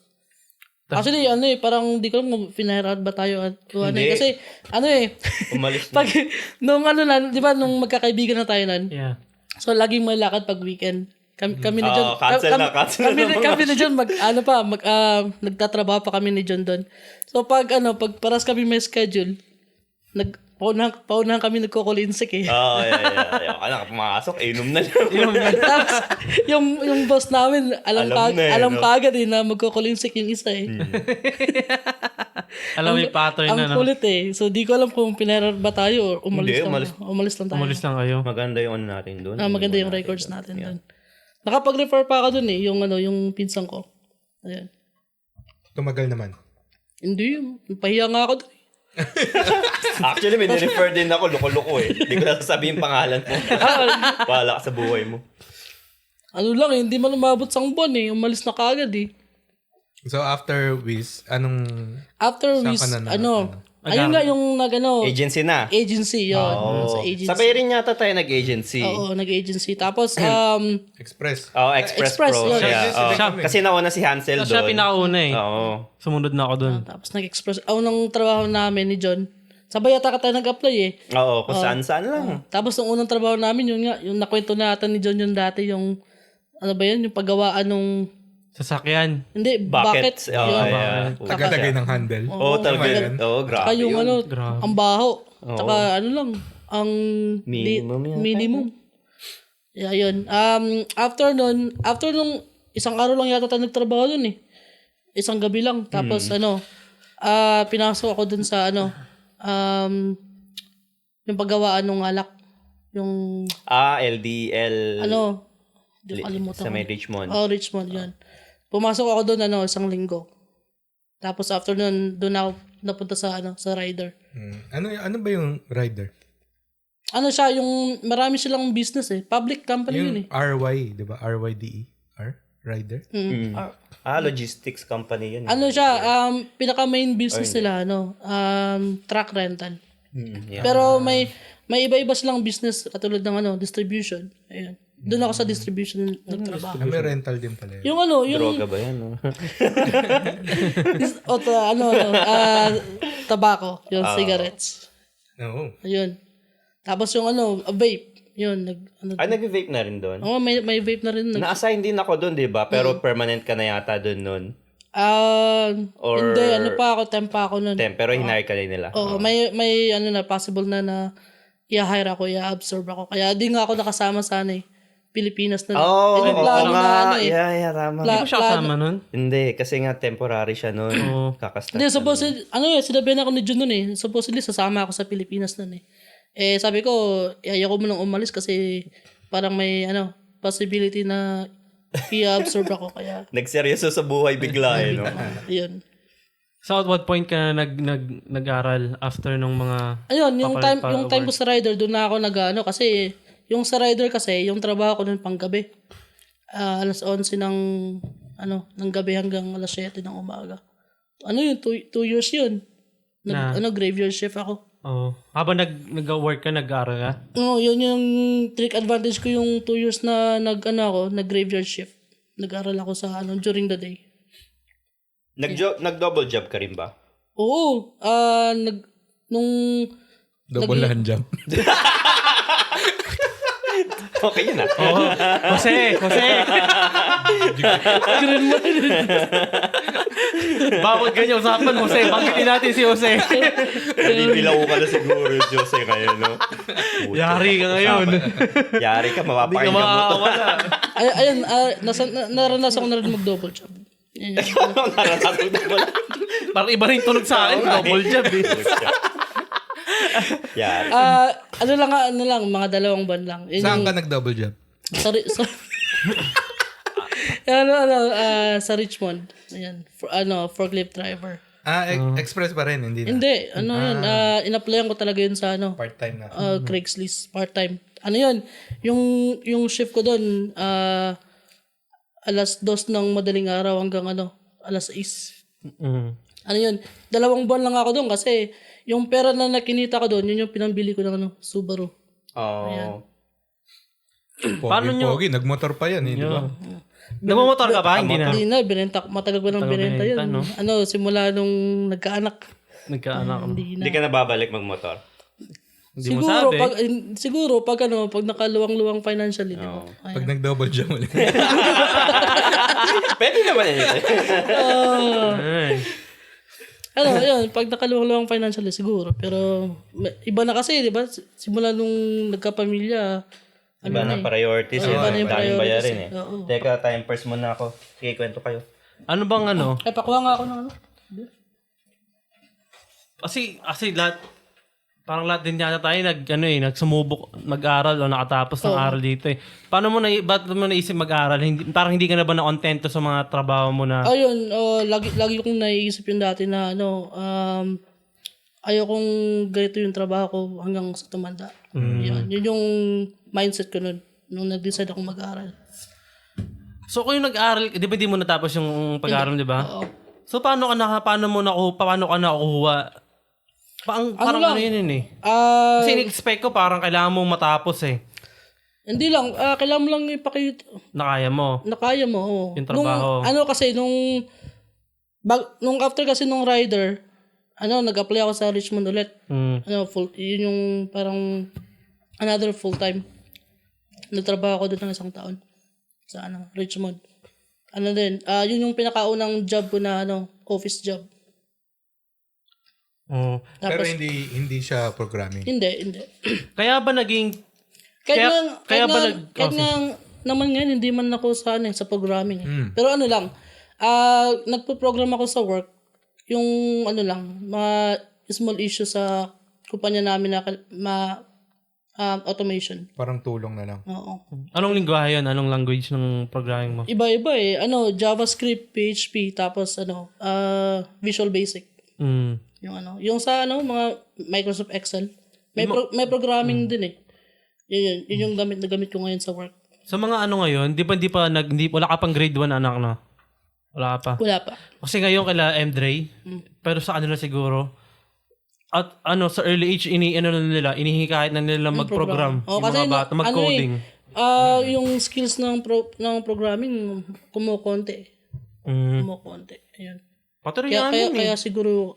Actually, parang di ko alam kung pinahirat ba tayo at kung ano Hindi. eh. Kasi, Umalis na. pag, di ba, nung magkakaibigan na tayo nun, Yeah. so laging may lakad pag weekend. Kami ni John. cancel na Kami ni John, nagtatrabaho pa kami ni John doon. So, pag paras kami may schedule, paunahan kami nagkukulinsik eh. Yeah. Kaya pumasok, inom na lang. Tapos, yung boss namin, alam kagad eh, na magkukulinsik yung isa eh. Alam mo yung pattern na, Ang no? kulit eh. So, di ko alam kung pinahirat ba tayo or umalis Hindi, lang. Umalis lang tayo. Umalis lang kayo. Maganda yung ano natin doon. Maganda yung records natin doon. Nakapag-refer pa ako doon eh, yung pinsan ko. Ayan. Tumagal naman. Hindi, pahiya nga ako doon. Actually, may nirefer din ako, loko-loko eh. Hindi ko nasasabihin pangalan mo. Bahala ka sa buhay mo. Hindi man umabot sang buwan eh. Umalis na kagad eh. So after Wiz, After Saan we, ka na ayun nga yung Agency na. agency yun. Sa agency. Sabay rin yata tayo nag-agency. Oo, nag-agency. Tapos, Express. Express Express, Pro. yun. Yeah. Kasi nauna si Hansel Siya doon. pinakauna eh. Oo. Sumunod na ako doon. tapos nag-express. Unang trabaho namin ni John, sabay yata ka tayo nag-apply eh. Oo, kung saan-saan lang. Tapos nung unang trabaho namin, yung nakwento natin ni John yung dati, yung, yung paggawaan nung, Sasakyan. hindi, Buckets. bucket. Oo, Yun. yeah. Tagalagay ng handle. Oo, talaga. Oo, grabe Saka yung yun. ang baho. Saka ang Minimum yata. minimum. Yeah, yun. After nung isang araw lang yata tayo nagtrabaho dun eh. Isang gabi lang. Tapos pinasok ako dun sa yung paggawaan ng alak. Yung LDL. di ko kalimutan. Sa may Richmond. Richmond, yun. Pumasok ako doon, isang linggo. Tapos after nun, doon ako napunta sa rider. Ano ba yung rider? Siya, yung marami silang business eh. Public company yun eh. RY, di ba? RYDE? Rider? Logistics company yun. Siya, pinaka main business nila, truck rental. Yeah. Pero may iba-iba silang business katulad ng distribution. Ayun. Doon ako sa distribution nagtrabaho. May rental din pala yun. Yung ano, yung Droga ba yan? No? tabako, yung cigarettes. Oo. Ayun. Tapos yung vape. Yun, Ay, nag-vape na rin doon? Oh, may vape na rin. Na-assign din ako doon, di ba? Pero permanent ka na yata doon noon. Or- Hindi, pa ako, temp pa ako nun. Pero hinire ka din nila. Oo, may possible na i-hire ako, i-absorb ako. Kaya di nga ako nakasama sa Pilipinas na. Yung plano na Yeah, tama. Hindi ko siya kasama nun. Hindi, kasi nga temporary siya noon. Kakastart. Hindi, supposedly, sinabihan ako ni Jun nun eh. Supposedly, sasama ako sa Pilipinas nun eh. Sabi ko, ayaw ko munang umalis kasi parang may, possibility na i-absorb ako. Kaya, Nagseryoso sa buhay bigla no? yun. So at what point ka nag-aral after nung mga... Ayun, yung time ko sa rider, doon na ako kasi yung sa rider kasi, yung trabaho ko nun pang gabi. Alas 11 ng gabi hanggang alas 7 ng umaga. Yun, 2 years yun. Graveyard shift ako. Oh. Habang nag-work ka, nag-aaral ka? Oo, yun yung trick advantage ko yung 2 years na nag-graveyard shift. Nag-aral ako sa during the day. Nag-double job ka rin ba? Oo, Double hand jump. Okay yun Oh, Jose! Bawat ganyan usapan, Jose. Banggitin natin si Jose. Bibilaw ka na siguro, Jose, ngayon, no? Yari ka ngayon. Yari ka, Hindi ka mapapakinggan mo to. makakawala. Ayun, naranasan ko na rin mag-double job. Yan yun. Naranasan mo lang. Parang iba rin tunog sa akin. Double job eh. Yari. Ano lang, mga 2 buwan lang. Yun Saan yung- ka nag-double job? sa Richmond. Ayan, forklift driver. Express pa rin, hindi na. Hindi, yun, in-applyan ko talaga yun sa Part-time na. Craigslist, part-time. Yun, yung shift ko doon, alas 2 ng madaling araw hanggang alas 6. Mm. Yun, 2 buwan lang ako doon kasi yung pera na nakinita ko doon, yun yung pinambili ko ng Subaru. Oh. Paano nyo- Pogi, nagmotor pa yan, di ba? Nagmamotor ka ba? Hindi na. Hindi na, matagal ko nang binenta yun. no? Simula nung nagkaanak. Nagkaanak ka. Hindi na. Hindi ka na babalik magmotor? Hindi mo sabi. Siguro, pag nakaluwang-luwang financially, di ba? Pag nag-double jump ulit. Pwede naman yun. Ay. Yun, pag nakaluwang-luwang financially, siguro. Pero, iba na kasi, di ba? Simula nung nagkapamilya, Iba na priorities. Iba na yung Daming priorities, bayarin oo. Teka, time first muna ako. Sige, kwento kayo. Ano bang pakuha nga ako ng Kasi parang lahat din yata tayo nagsumubok mag-aral o nakatapos ng aral dito eh. Ba't mo naisip mag-aral? Parang hindi ka na ba na-contento sa mga trabaho mo na... Ayun, lagi kong naiisip yun dati na ayaw kong ganito yung trabaho ko hanggang sa tumanda. Yun yung mindset ko nun nung nag-decide akong mag-aral. So kung yung nag-aral, di ba di mo natapos yung pag-aral, di ba? Oo. So paano ka nakukuha? Parang lang? yun eh. Kasi in-expect ko parang kailangan mong matapos eh. Hindi lang, kailangan mo lang ipakita Na kaya mo. na kaya mo. Oo. Yung trabaho. Nung after kasi nung rider, nag-apply ako sa Richmond ulit. Mm. Yun yung parang another full-time. Nagtrabaho ako doon ng 1 taon sa Richmond. Yun yung pinakaunang job ko na office job. Oh. Pero Tapos, hindi siya programming. hindi. Kaya ba naging... Kahit Kaya ba naman ngayon, hindi man ako sa programming. Pero nagpo-program ako sa work. Yung small issue sa kumpanya namin na automation. Parang tulong na lang. Oo. Anong lingwahe yun? Anong language ng programming mo? Iba-iba eh. JavaScript, PHP, tapos Visual Basic. Mm. Yung sa mga Microsoft Excel. May programming din eh. Yun yung gamit ko ngayon sa work. Sa mga ngayon, wala ka pang grade 1 anak na? Wala ka pa? Wala pa. Kasi ngayon kila Dre, pero sa kanila siguro, at sa early age, inihikayat na nila mag-program. Oo, Yung kasi mga bata, mag-coding. Yung skills ng programming kumukonti. Kumukonti. Ayun. Patuloy Kaya, namin kaya siguro,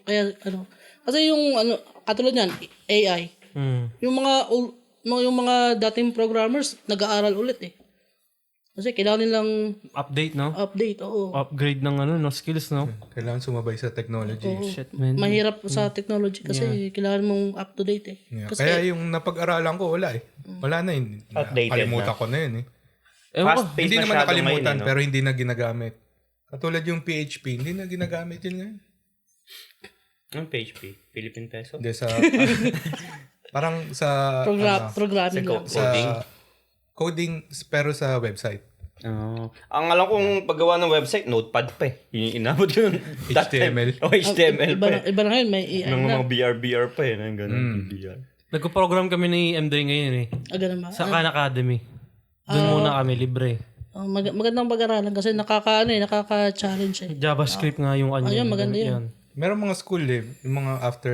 kasi yung katulad yan, AI. Yung mga dating programmers, nag-aaral ulit eh. Kasi kailangan nilang Update, no? update, oo. Upgrade ng skills, no? Kailangan sumabay sa technology. Shit, man. Mahirap sa technology kasi kailangan mong up to date eh. Yeah. Kasi, Kaya yung napag-aralan ko, wala eh. Wala na yun. Outdated Kalimutan na. ko na yun eh. Ewan ko. Fast-paced Hindi naman masyado nakalimutan, ngayon, pero hindi na ginagamit. Katulad yung PHP, hindi na ginagamit yun ngayon. Ang PHP? Philippine Peso? Hindi sa... parang sa... programming lang. sa coding, pero sa website. Ang alam kong paggawa ng website, notepad pa eh. Yung inabot yun. That time. HTML. HTML pa eh. Iba na ngayon, may AI Ng na. mga BR pa eh. Ng ganun. BR. Nagpo-program kami ni M3 ngayon eh. Ganun ba? Sa Khan Academy. Doon muna kami, libre. Magandang pag-aralan kasi nakaka-challenge eh. JavaScript nga yung ano. Ayun, maganda yun. Meron mga school eh. Yung mga after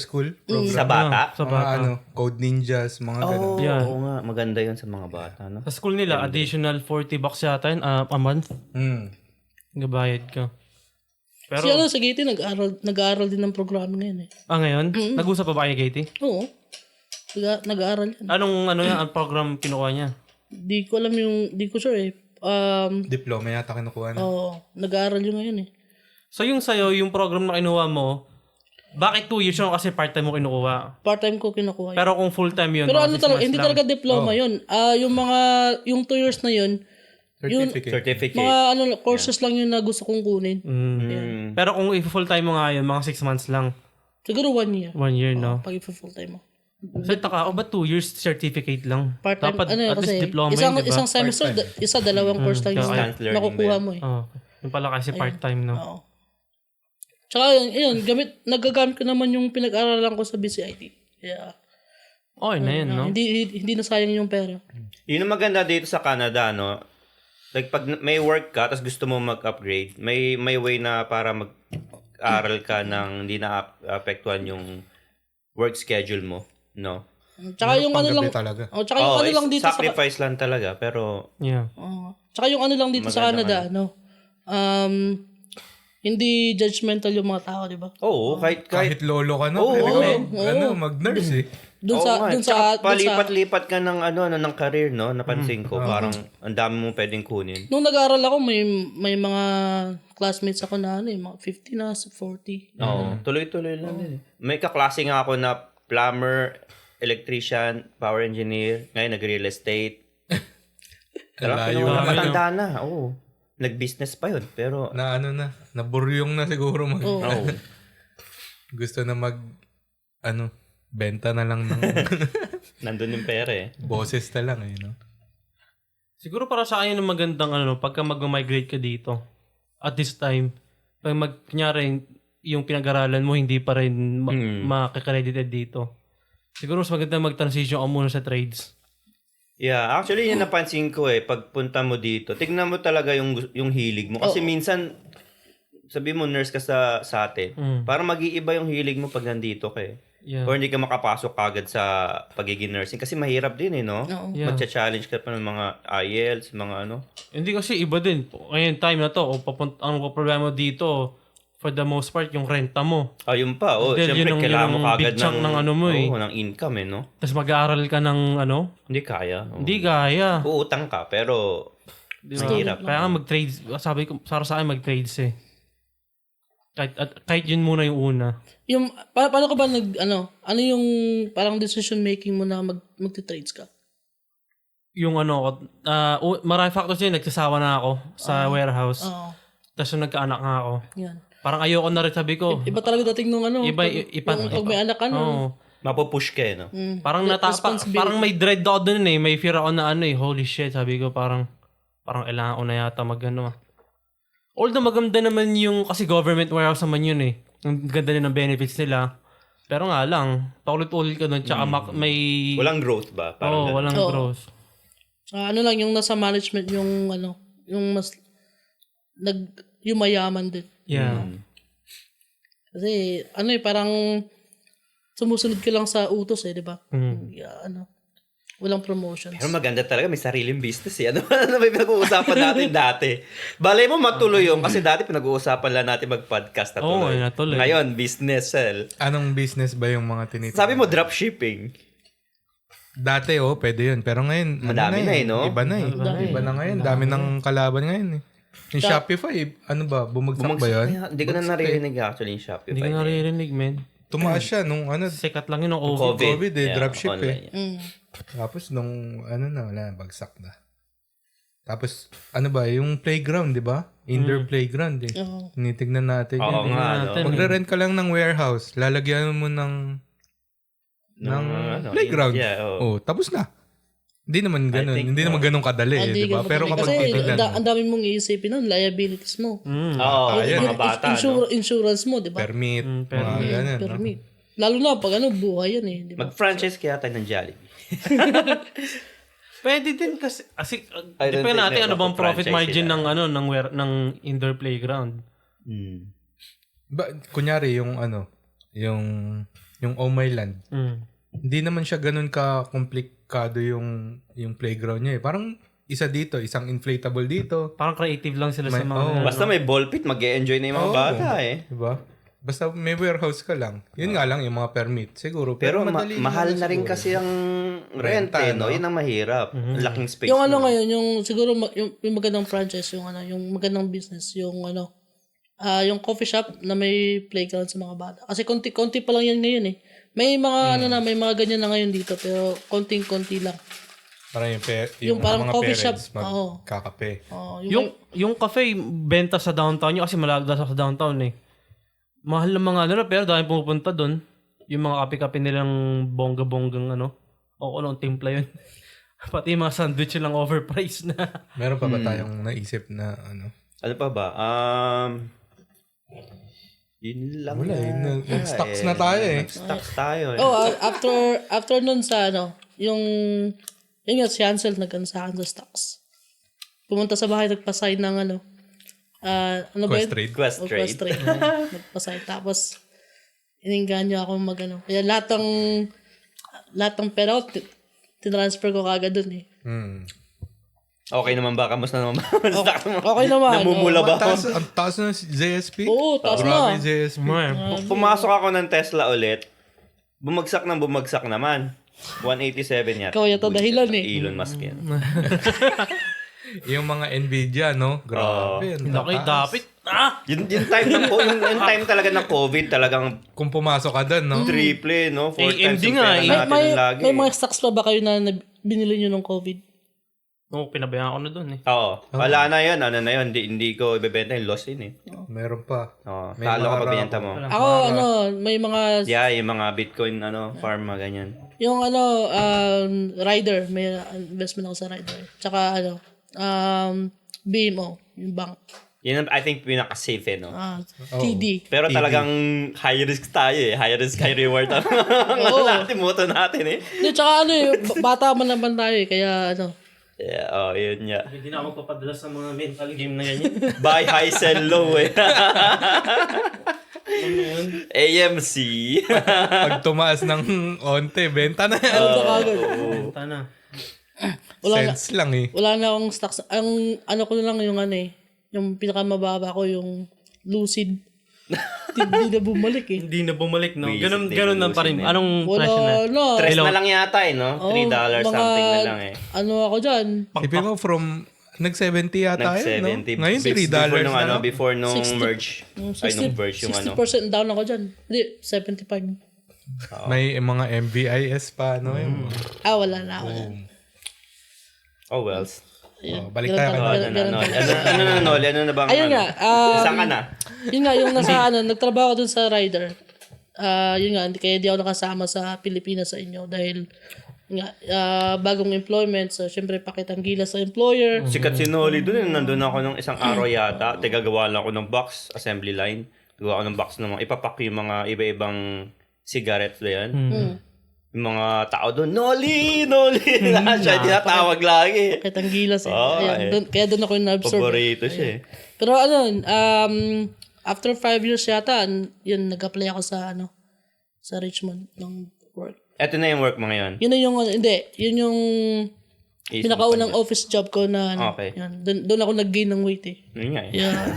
school program. Sa bata? Sa Mga Code Ninjas, mga ganun. Yeah. Oo nga. Maganda yun sa mga bata. No? Sa school nila, additional $40 yata yun, a month. Gabayad ka. Pero, Sa Katie, nag-aaral din ng programming ngayon eh. ngayon? Nag-usap pa ba kayo ni Katie? Oo. Nag-aaral yan. Anong yan, ang program kinuha niya? Di ko alam di ko sure eh. Diploma yata kinukuha na. Oo, nag-aaral yun ngayon eh. So yung sa'yo, yung program na kinuha mo, bakit 2 years yun kasi part-time mo kinukuha? Part-time ko kinukuha yun. Pero kung full-time yun, Pero mga 6 months hindi lang. talaga diploma yun. Yung 2 years na yun, Certificate. mga courses lang yun na gusto kong kunin. Pero kung full-time mo nga yun, mga 6 months lang. Siguro 1 year. 1 year, no? Pag full-time mo. So, ba't 2 years certificate lang? Part-time, Dapat at kasi least diploma isang, yun, diba? isang semester, dalawang course lang yung Distance learning nakukuha ba mo eh. Yung pala kasi part-time, no? Oo. Tsaka yun, nagagamit ko naman yung pinag-aralan ko sa BCIT. Kaya, Okay na yun, no? hindi na sayang yung pera. Yun ang maganda dito sa Canada, no? Like, pag may work ka, tapos gusto mo mag-upgrade, may way na para mag-aral ka ng hindi na apektuhan yung work schedule mo, no? Tsaka yung ano lang, talaga. tsaka yung ano lang dito sacrifice lang talaga, pero Yeah. tsaka yung ano lang dito sa Canada, hindi judgmental yung mga tao, di ba? oo, Kahit lolo ka na, Oo, pwede ka mag-nurse eh. Doon sa palipat-lipat ka ng ng career, no? Napansin ko, parang ang dami mong pwedeng kunin. nung nag-aaral ako, may mga classmates ako na mga 50 na, 40. Oo, tuloy-tuloy lang din. May kaklase nga ako na plumber, electrician, power engineer, ngayon nag-real estate. Pero Layo na na. matanda na, oo. Nag-business pa yun, pero Naburyong na siguro oo. gusto na benta na lang ng Nandun yung pera eh. boses na lang eh, no? Siguro para sa akin yung magandang pagka mag-migrate ka dito, at this time, pag kunyari, yung pinag-aralan mo, hindi pa rin makaka-credited dito. Siguro mas maganda mag-transition ka muna sa trades. Yeah, actually yun napansin ko eh, pagpunta mo dito, tignan mo talaga yung hilig mo. Kasi minsan, sabi mo nurse ka sa atin, para mag-iiba yung hilig mo pag nandito ka eh. Yeah. Or hindi ka makapasok agad sa pagiging nursing. Kasi mahirap din eh, no? Yeah. Magcha-challenge ka pa ng mga IELTS, mga ano. Hindi kasi iba din. Ngayon, time na to, ang problema mo dito, for the most part, yung renta mo. Ayun pa, Dahil siyempre kailangan mo kagad big chunk ng ano mo eh. ng income eh, no? Tapos mag-aaral ka ng Hindi kaya. Hindi kaya. Uutang ka, pero mahirap. Kaya nga mag-trades, sabi ko, para sa akin mag-trades eh. Kahit yun muna yung una. Yung, paano ka ba ano yung parang decision making mo na magti-trades ka? Yung marami factors yun, nagsasawa na ako sa warehouse. Oo. Tapos yung nagkaanak nga ako. Yan. Parang ayoko na rin, sabi ko. Iba talaga dating nung pag may anak ka Oo. Mapupush ka eh, no? Parang parang may dread ako dun eh. May fear ako na holy shit, sabi ko parang kailangan ko na yata Although maganda naman yung, kasi government warehouse naman yun eh. Ang ganda din ng benefits nila. Pero nga lang, paulit-ulit ka dun. Tsaka may... Walang growth ba? Parang ganun. walang growth. Lang yung nasa management yung yung mas yung mayaman din. Yeah. Kasi parang sumusunod ka lang sa utos eh, di ba? Yeah, Walang promotions. Pero maganda talaga, may sariling business eh. Ano na may pinag-uusapan natin dati? Balay mo matuloy yung kasi dati pinag-uusapan lang natin mag-podcast na Oo, tuloy. natuloy. Ngayon, business sell. Anong business ba yung mga tinitin? Sabi mo dropshipping. Dati, pwede yun. Pero ngayon, Madami na eh, no? Iba na eh. Iba na ngayon. Dami ng kalaban ngayon eh. Yung Shopify, ano ba? Bumagsak ba yun? Hindi ko na naririnig actually yung Shopify. Hindi ko naririnig, men. Tumaas siya nung Sikat lang yun ng COVID Yeah, dropship online. Tapos nung wala, bagsak na. Tapos, yung playground, di ba? Indoor playground eh. Oo. Tinitignan natin. Oo yun. nga, no? Magre-rent ka lang ng warehouse, lalagyan mo ng playground. Yeah, oo. Tapos na. Hindi naman ganun. think, Hindi naman ganun kadali, di ba? Pero kapag kasi titignan mo, ang dami mong iisipin nun, liabilities mo. Oo, yung mga bata, no? Insurance mo, di ba? permit, mga ganun. no? Permit. Lalo na pag buhay yan eh. Di ba? Mag-franchise kaya tayo ng Jollibee. Pwede din kasi I don't depende think natin may ano bang profit franchise margin sila. ng indoor playground. Kunyari, yung Oh My Land, hindi naman siya ganun ka-komplikado yung playground niya eh. Parang isa dito, isang inflatable dito. Parang creative lang sila sa mga Basta may ball pit, mag-e-enjoy na yung mga bata eh. Diba? Basta may warehouse ka lang. Yun nga lang, yung mga permit. Siguro. Pero madali mahal naman na rin siguro. kasi ang rent Renta, eh, no? no? Yun ang mahirap. Laking space. Yung mo. ngayon, yung siguro yung magandang franchise, yung magandang business, yung yung coffee shop na may playground sa mga bata. Kasi konti pa lang yan ngayon eh. May mga may mga ganyan na ngayon dito pero konting-konti lang. Parang Yung parang mga coffee parents shop, oo. magkakape. Yung cafe benta sa downtown yun kasi malagda sa downtown eh. Mahal ng mga pero dahil pumupunta doon, yung mga kape-kape nilang bongga-bonggang anong timpla yun. Pati yung mga sandwich lang overpriced na. Meron pa ba tayong naisip na Ano pa ba? Yun lang. Wala eh. Nag-stocks na tayo eh. Nag-stocks tayo eh. After nun sa yung nga si Hansel sa stocks. Pumunta sa bahay, nagpa-sign ng ano ba yun? Quest trade. Quest trade. Nagpa-sign. Tapos, ininganyo ako Kaya lahat ng pera ko, tinransfer ko kagad dun eh. Okay naman ba? Kamusta naman ba? Okay naman. Namumula ba? Ang taas na si JSP? Oo, taas Grabe na. JSP. Pumasok ako ng Tesla ulit. Bumagsak naman. 187 yata. Ikaw yata dahilan eh. Elon Musk yan. Yung mga Nvidia, no? Grabe. ang Laki tataas. dapit. Yung time yung time talaga ng COVID, talagang Kung pumasok ka doon, no? triple, no? 4 AMD times yung nga, pera eh. natin May lagi. mga stocks pa ba kayo na binili nyo ng COVID? Oo, pinabayaan ko na doon eh. Oo. Wala na yun. Ano na yun. Hindi ko ibebenta yung loss yun eh. Meron pa. Oo. May Talo ka mga pa binenta mo. Ako, may mga, Yeah, yung mga Bitcoin, farm, mga ganyan. yung rider, may investment ako sa rider. Tsaka BMO, yung bank. Yun, I think, pinaka-safe no? TD. Pero talagang high risk tayo eh. High risk, high reward. Natin, moto natin eh. Di, tsaka bata man naman tayo eh, kaya Yeah, yun nga. Hindi na ako papadala sa mga mental game na ganyan. Buy high, sell low eh. AMC. Pag tumaas ng onte, benta na yan. Benta na. Sense lang eh. wala na akong stocks. Ang ko na lang yung yung pinakamababa ko yung Lucid. Hindi na bumalik eh. Hindi na bumalik, no? Visit Ganun din, na pa rin. Lucid, Anong presyo na? Wala na. Tres na lang yata eh, no? $3 mga, something na lang eh. Ako dyan. Sipin mo from nag-70 yata yun, no? Nag-70. Ngayon, $3 before nung, na lang. before nung 60. merge. Ay, nung merge yung 60% down ako dyan. Hindi, 75. May mga MVIS pa, no? Wala na ako dyan. Oh, wells. Balik tayo kay Noli. Ano na bang? Ayun nga. Saan ka na? Yun nga, yung nasa nagtrabaho ako dun sa rider. Yun nga, kaya di ako nakasama sa Pilipinas sa inyo dahil nga, bagong employment. So, syempre, pakitang gila sa employer. Sikat si Noli doon. Nandun ako nung isang araw yata. Gagawa lang ako ng box, assembly line. Gagawa ako ng box ng mga ipapak yung mga iba-ibang cigarettes na yan. Yung mga tao doon, Noli! Lahat siya, tinatawag lagi. Pakitang gila sa Oh, kaya doon ako yung na-absorb. Paborito siya eh. Pero after 5 years yata, yun, nag-apply ako sa Richmond ng work. Eto na yung work mo ngayon. Yun na yung, hindi, yun yung pinakaunang office job ko na, Okay. yan. Doon ako nag-gain ng weight eh. Yun nga eh. Yeah.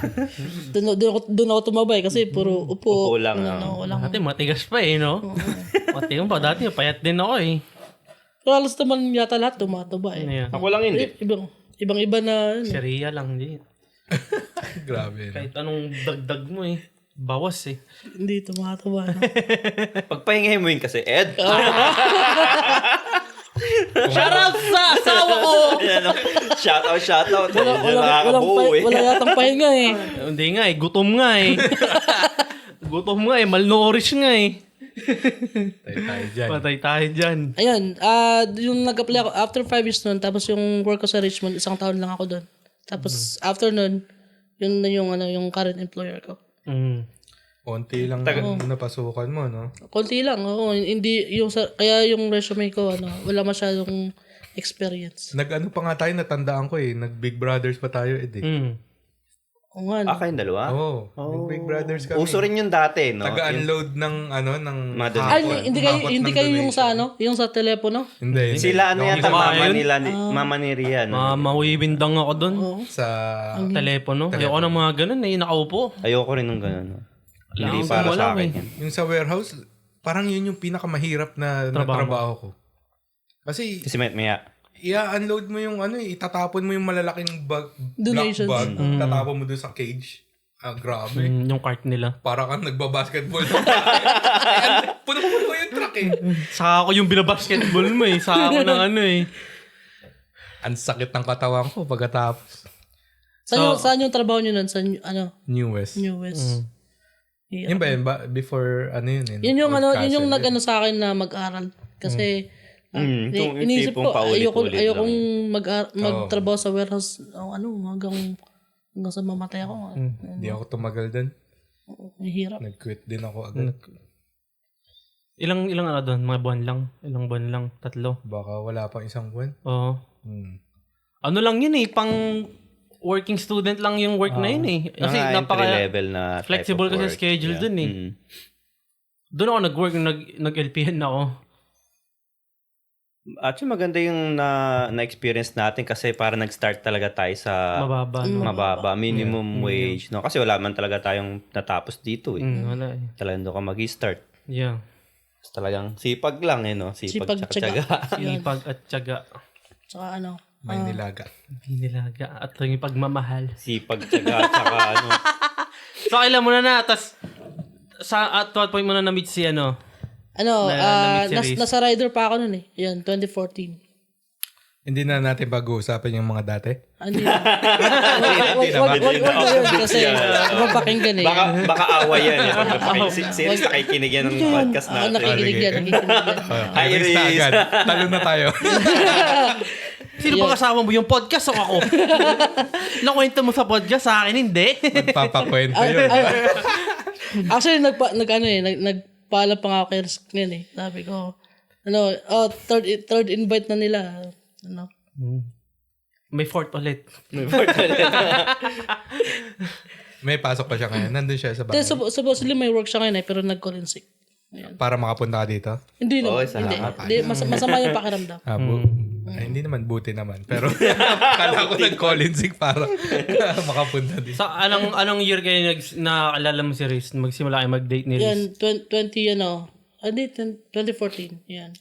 doon ako tumabay kasi puro upo. Upo lang, walang. Dati matigas pa eh, no? Matigas pa. Dati payat din ako eh. Pero halos naman yata lahat tumataba eh. Ano yan? Ako lang hindi. Ibang-iba na, Sharia lang din. Grabe. No? Kahit anong dagdag mo eh. Bawas eh. hindi tumataba. No? Pagpahingahin mo yun kasi, Ed. Shoutout sa asawa ko! Shoutout. Wala yatang pahinga eh. Hindi nga eh. Gutom nga eh. Gutom nga eh. Malnourished nga eh. Tayo dyan. Patay tayo dyan. Ayun, yung nag-apply ako after 5 years nun, tapos yung work ko sa Richmond, 1 taon lang ako doon. Tapos after nun, yun na yung current employer ko. Konti lang yung napasukan mo, no? Konti lang, oo. Hindi, kaya yung resume ko, wala masyadong experience. Nag-ano pa nga tayo, natandaan ko eh. Nag-Big Brothers pa tayo, Ed. Oo nga. Kayong dalawa? Oo. Nag-Big Brothers kami. Uso rin yung dati, no? Taga-unload ng Madon. Hindi kayo yung sa yung sa telepono? Hindi. Sila yata Hindi mama ni Rian. Mawiwindang ako doon. Sa... Telepono. Ayoko ng mga ganun eh. Nakaupo. Ayoko rin ng ganun. No? Hindi Lang, para wala sa akin eh. yan. Yung sa warehouse, parang yun yung pinakamahirap na trabaho ko. Kasi Kasi maya. i-unload mo yung itatapon mo yung malalaking black Donations. bag, tatapon mo doon sa cage. Grabe. Yung cart nila. Para kang nagbabasketball. Puno-puno yung truck eh. Saka ako yung binabasketball mo eh. Saka ako ng ano eh. Ang sakit ng katawan ko pagkatapos. Saan yung trabaho nyo nun? Sa New West. New West. Yeah. Yun ba yun? Before yun eh. Yun yung Podcast, yun yung nag-ano sa akin na mag-aral. Kasi Yung inisip tipong ko, paulit-ulit ayokong lang. magtrabaho sa warehouse hanggang sa mamatay ako. Hindi ako tumagal din. Mahirap. Nag-quit din ako agad. Ilang ano doon? Mga buwan lang? Ilang buwan lang? 3? Baka wala pang 1 buwan. Oo. Ano lang yun eh. Pang working student lang yung work na yun eh. Kasi Mga napaka entry-level na type flexible of kasi work. schedule dun eh. Doon ako nag-work, nag-LPN ako. Actually, maganda yung na-experience natin kasi para nag-start talaga tayo sa Mababa. No? mababa, minimum wage. No? Kasi wala man talaga tayong natapos dito eh. Wala eh. Talagang doon ka mag-start. Yeah. Talagang sipag lang eh, no? Sipag tsaka tsaga. Sipag at tiyaga. Tsaka May nilaga. Hinilaga. At yung pagmamahal. Sipag tsaga tsaka ano. So, kailan mo na tas at what point mo na na-meet si nasa rider pa ako nun eh. Yan, 2014. Hindi na natin pag-uusapan yung mga dati. Ano yun? Wag na yun kasi mapakinggan eh. Baka away yan eh. Series nakikinig yan ng podcast natin. Nakikinig yan. Hi, Iris na Iris. agad. Talo na tayo. Sino ba kasama mo? Yung podcast o ako? Nakwento mo sa podcast, sa akin hindi. Magpapakwento yun. Actually, nagpaalam pa nga ako kay Risk ngayon eh. Sabi ko, third invite na nila. May fourth ulit. May pasok pa siya ngayon. Nandun siya sa bahay. Supposedly may work siya ngayon eh, pero nag-call in sick. Para makapunta ka dito. Hindi no. salamat. Hindi, masama yung pakiramdam. Ay, hindi naman buti naman. Pero kala ko nag-call in sick para makapunta dito. Sa anong year kayo nakaalala mo si Riz? Magsimula kayo mag-date ni Riz? Yan, 2014. Yan.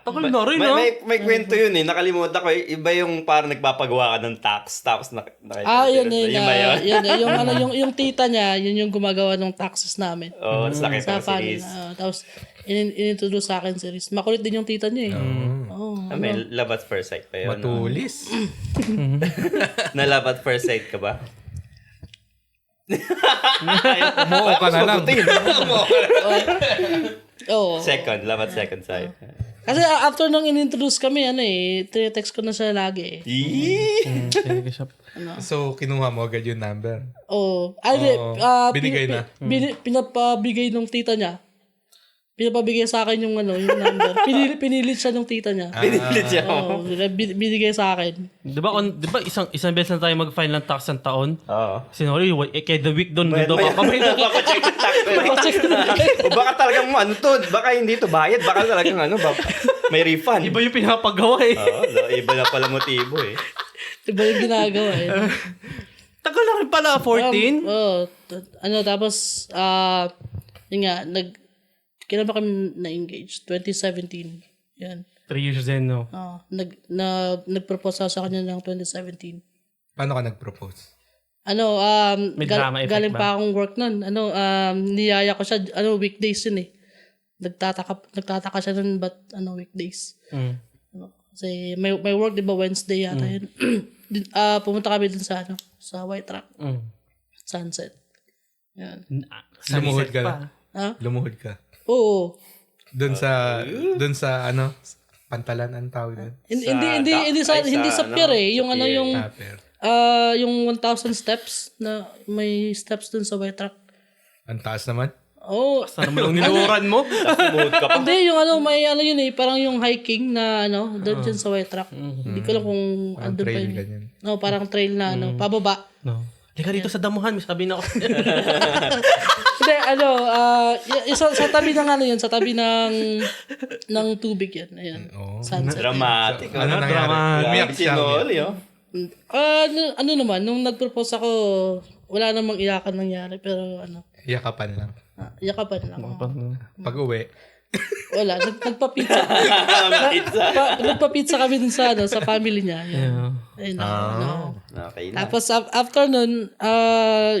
Tagal na rin, no? May kwento yun eh. Nakalimutan ko. Iba yung parang nagpapagawa ka ng tax. Tapos Yun ba yun? yung tita niya, yun yung gumagawa ng taxes namin. Oo, tapos nakita ko si Riz. Tapos, in-introduce sa akin si Riz. Makulit din yung tita niya eh. May love at first sight pa yun. Matulis. Na love at first sight ka ba? Umuo ka na lang. Oo. Second, love at second sight. Kasi after nung in-introduce kami, text ko na siya lagi eh. So, kinuha mo agad yung number. Oo. Binigay na. Pinapabigay ng tita niya. pinapabigay sa akin yung yung number. Pinilit siya ng tita niya. Pinilit siya. Oo, binigay sa akin. Di ba isang beses na tayo mag-file ng tax ng taon? Oo. Sinori, kaya the week doon, doon pa kami. Papacheck yung tax. O baka talagang to. Baka hindi to bayad. Baka talagang may refund. Iba yung pinapagawa eh. Oo, iba na pala motibo eh. Iba yung ginagawa eh. Tagal na rin pala, 14? Tapos, yun nga, kailan ba kami na-engage? 2017. Yan. 3 years din, no? Nag-propose ako sa kanya ng 2017. Paano ka nag-propose? May drama effect galing ba? pa akong work nun. Niyaya ko siya, weekdays yun eh. Nagtataka siya nun, but, weekdays. Kasi may work, di ba, Wednesday yata yun. Pumunta kami dun sa, sa White Rock. Sunset. Yan. Lumuhod ka na? Ha? Lumuhod ka? Oo. Doon sa pantalan ang tawag doon. Hindi sa pier eh. Yung yung Tapper. yung 1,000 steps na may steps dun sa White Rock. Ang taas naman. Oh, Saan naman yung niluran mo? Mood ka pa. hindi yung may yun eh, parang yung hiking na doon dyan sa White Rock. Hindi ko lang kung Ang andun pa trail yun. ganyan. No, parang trail na pababa. No. Lika dito sa damuhan, may sabi na ako. Hindi, sa tabi ng yun, sa tabi ng tubig yan. Ayan. Oo. Sunset. Dramatic. Ano nangyari? Umiyak siya. Sinoli, oh. Naman, nung nag-propose ako, wala namang iyakan nangyari, pero Yakapan lang. yakapan lang. Pag uwi, Wala, nagpa-pizza. Nagpa-pizza kami dun sa family niya. Yan. Ayun, Okay na. Tapos after nun,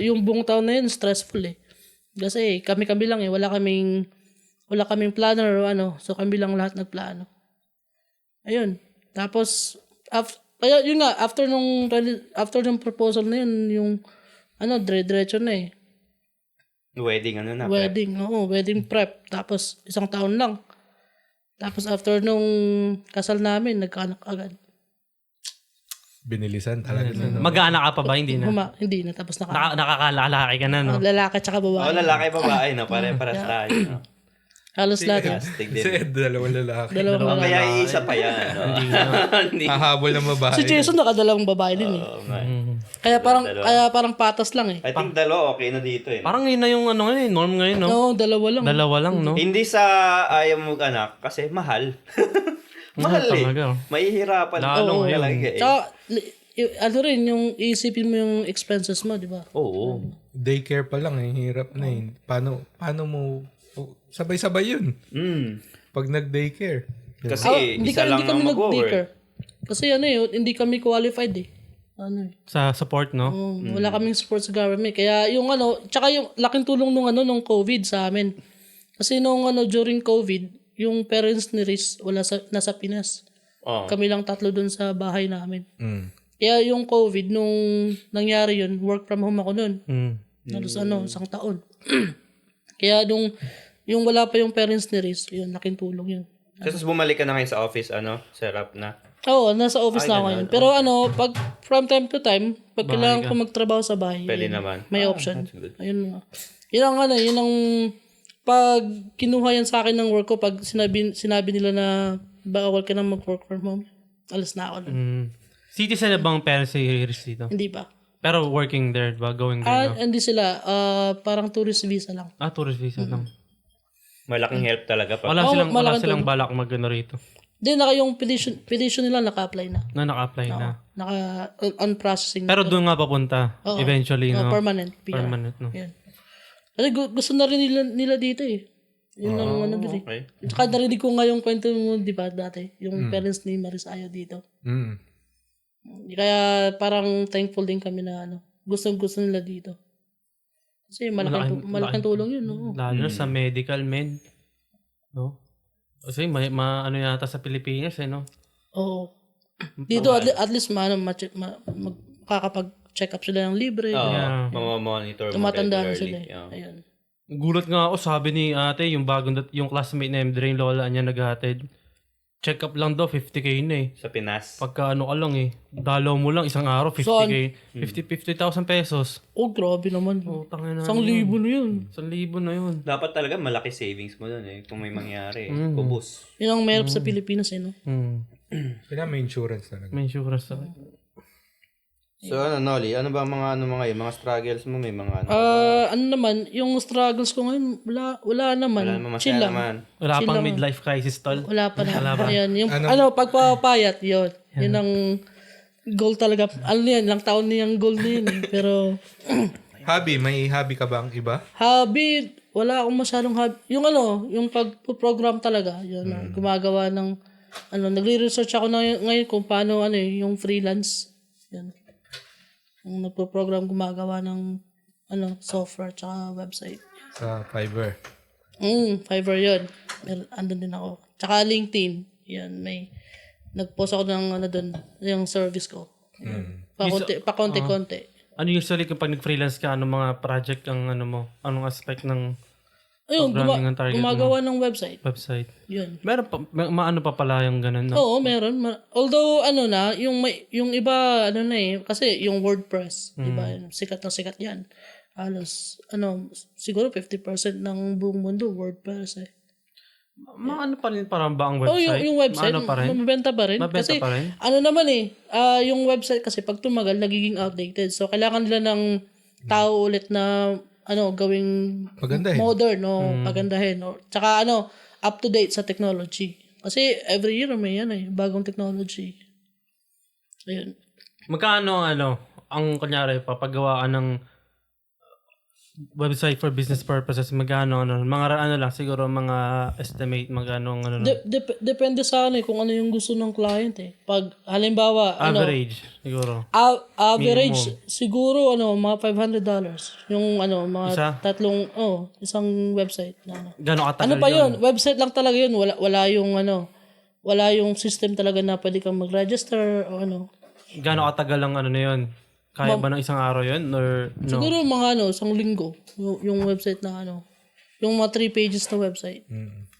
yung buong taon na yun, stressful eh. Kasi kami lang eh, wala kaming planner o so kami lang lahat nagplano. Ayun. Tapos, yun nga, after nung proposal na yun, yung, dire-diretso na eh. Wedding, na? Wedding prep. Tapos, isang taon lang. Tapos, after nung kasal namin, nagkaanak agad. binilisan talaga. Mag-aanak ka pa ba? Hindi na. Hindi na. Tapos, Nakakalaki ka na, no? lalaki tsaka babae. Lalaki, babae, no? Pare-paras tayo, no? Halos lahat. Plastic Si din. Ed, dalawang lalaki. Dalawang lalaki. Kaya iisa pa yan, no? Hindi. Hahabol ng babae. Si Jason nakadalawang babae din eh. Oh, man. Kaya parang patas lang eh. I think dalawa okay na dito, eh. Parang yun na yung norm ngayon, no? Oo, dalawa lang. Dalawa lang, no? Hindi sa ayaw mo anak kasi mahal. mahal eh. talaga. Mahihirapan. Lalo Oo, ngayon. talaga eh. Tsaka, rin, yung isipin mo yung expenses mo, di ba? Oo. Daycare pa lang eh. Hirap na eh. Paano mo... sabay-sabay yun. Pag nag-daycare. Kasi isa lang ang kami mag-work. nag-daycare. Kasi hindi kami qualified eh. Sa support, no? Wala kaming support sa government. Kaya yung tsaka yung laking tulong nung COVID sa amin. Kasi nung during COVID, yung parents ni Riz nasa Pinas. Oh. Kami lang tatlo dun sa bahay namin. Mm. Kaya yung COVID, nung nangyari yun, work from home ako nun. Halos isang taon. Kaya yung wala pa yung parents ni Riz, yun, laking tulong yun. Tapos bumalik ka na ngayon sa office, setup na. Oo, nasa office na ako ngayon. Pero pag from time to time, pag kailangan ko magtrabaho sa bahay, Pwede naman. may option. That's good. Ayun nga. Yun ang pag kinuha yan sa akin ng work ko, pag sinabi nila na bawal ka na mag-work from home, alas na ako. Citizen na bang parents si Riz dito? Hindi pa. Pero working there, ba? Going there, no? Hindi sila. Parang tourist visa lang. Tourist visa lang. Malaking help talaga. Pag Wala silang malaking silang balak rito. Hindi, yung petition nila naka-apply na. Naka-apply na. On processing. Pero doon nga papunta. Eventually, no? Permanent. PR. Permanent, no? Yan. Kasi gusto na rin nila dito eh. Yun ang din eh. okay. Tsaka narinig ko nga yung kwento mo, di ba, dati? Yung parents ni Maris ayaw dito. Mm. Kaya parang thankful din kami na gusto nila dito. Kasi malaking tulong yun. No? Lalo na sa medical, men. No? Kasi yata sa Pilipinas, no? Oo. Dito at least makakapag-check up sila ng libre. Oo. Mamamonitor mo Tumatanda na regularly. sila. Yeah. Ayun. Gulat nga ako, sabi ni ate, yung classmate na Emdre, yung lola niya naghatid. check up lang daw, 50K na eh. Sa Pinas. Pagka ano ka lang eh, dalaw mo lang isang araw, 50K. 50,000 pesos. Oh, grabe naman. Tangina na. 1,000 na yun. 1,000 na yun. Dapat talaga malaki savings mo dun eh. Kung may mangyari. Kubos. Yun ang mayroon sa Pilipinas no? Kailangan may insurance talaga. May insurance talaga. So Nolly, ano ba mga yung mga struggles mo? May mga Ano naman, yung struggles ko ngayon, wala naman. Chill masaya lang. naman. Wala pang midlife crisis, tol. Wala pa na. Ayan, yung pagpapayat, yun. Yun ang goal talaga. Ano yan, ilang taon na yung goal na yun. Pero, Hobby, may hobby ka bang iba? hobby, wala akong masyadong hobby. Yung pag-program talaga, yun, gumagawa ng, nagre-research ako ngayon kung paano, yung freelance. Yan. Yung nagpo-program gumagawa ng, software tsaka website. Sa Fiverr. Fiverr yun. Andun din ako. Tsaka LinkedIn. Yan, nag-post ako ng doon, yung service ko. Pakonti-konti. Ano usually kapag nag-freelance ka, anong mga project ang mo? Anong aspect ng Ayun, programming ang target gumagawa ng website. website? Yun. Meron pa, maano pa pala yung ganun, no? Oo, meron. Although, yung iba, kasi yung WordPress, diba, sikat na sikat yan. Halos, siguro 50% ng buong mundo, WordPress eh. Maano pa rin parang ba ang Oh, website? yung website, Maano pa rin? mabenta pa rin. Mabenta Kasi, pa rin? yung website kasi pag tumagal, nagiging outdated. So, kailangan nila ng tao ulit na, gawing Pagandahin. modern, pagandahin. Tsaka, up to date sa technology. Kasi, every year may bagong technology. Ayun. Magkano ang kunyari papagawa ka ng website for business purposes, magkano mga lang siguro mga estimate magkano Depende sa kung ano yung gusto ng client eh. Pag halimbawa average siguro. Average siguro mga $500 yung mga isang website na Gaano katagal pa yun? Website lang talaga yun. Wala yung system talaga na pwede kang mag-register o Gaano katagal ang na yun? Kaya ba ng isang araw yun or no? Siguro mga isang linggo yung website na yung mga 3 pages na website.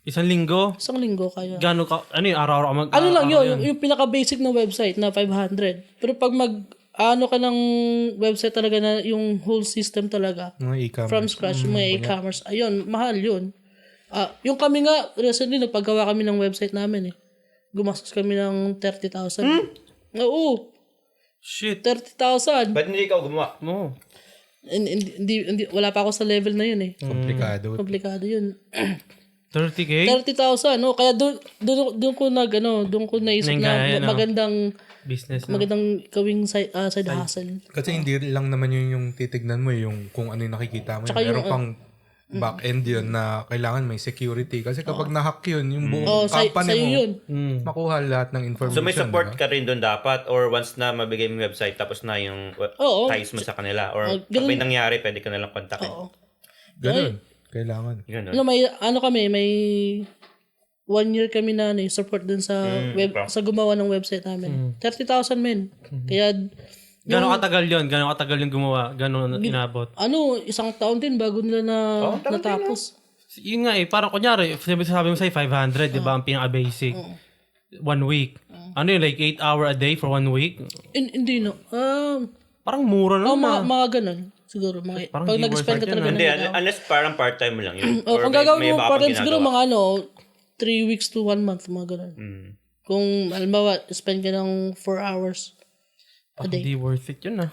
Isang linggo? Isang linggo kaya. Gaano ka araw-araw Lang yun, yung pinaka-basic na website na 500. Pero pag ka ng website talaga na yung whole system talaga Mga e-commerce. from scratch, yung mga e-commerce, ayun, mahal yun. Yung kami nga, recently, nagpagawa kami ng website namin eh. Gumastos kami ng 30,000. Oo, Shit. 30,000. Ba't hindi ikaw gumawa? No. Hindi, wala pa ako sa level na yun eh. Komplikado. Komplikado yun. 30K? 30,000, kaya doon ko doon ko naisip na magandang magandang gawing side hustle. Kasi hindi lang naman yun yung titignan mo, yung kung ano yung nakikita mo. Tsaka Meron yung, pang back-end yun na kailangan may security. Kasi kapag na-hack yun, yung buong company sa'yo mo, yun. makuha lahat ng information. So may support diba? ka rin doon dapat or once na mabigay mo yung website tapos na yung ties mo sa kanila or pag may nangyari pwede ka nalang kontakin. Oo. Ganun. Kailangan. Ganun. May 1 year kami na support dun sa sa gumawa ng website namin. 30,000 men. Kaya Gano'ng katagal yun? Gano'ng katagal yung gumawa? Gano'ng inabot? isang taon din bago nila natapos. Yun nga parang kunyari, sabi mo sa'yo 500, di ba? Ang pinaka-basic. 1 week. Ano yun, like 8 hour a day for 1 week? Hindi no. Parang mura na. Mga ganun. Siguro Parang pag di nag-spend ka worth it talaga Hindi, ng unless parang part-time mo lang yun. kung may gagawin mo iba part-time, pang siguro ginagawa. mga 3 weeks to 1 month, mga ganun. Kung, halimbawa, spend ka ng 4 hours a day. Hindi worth it yun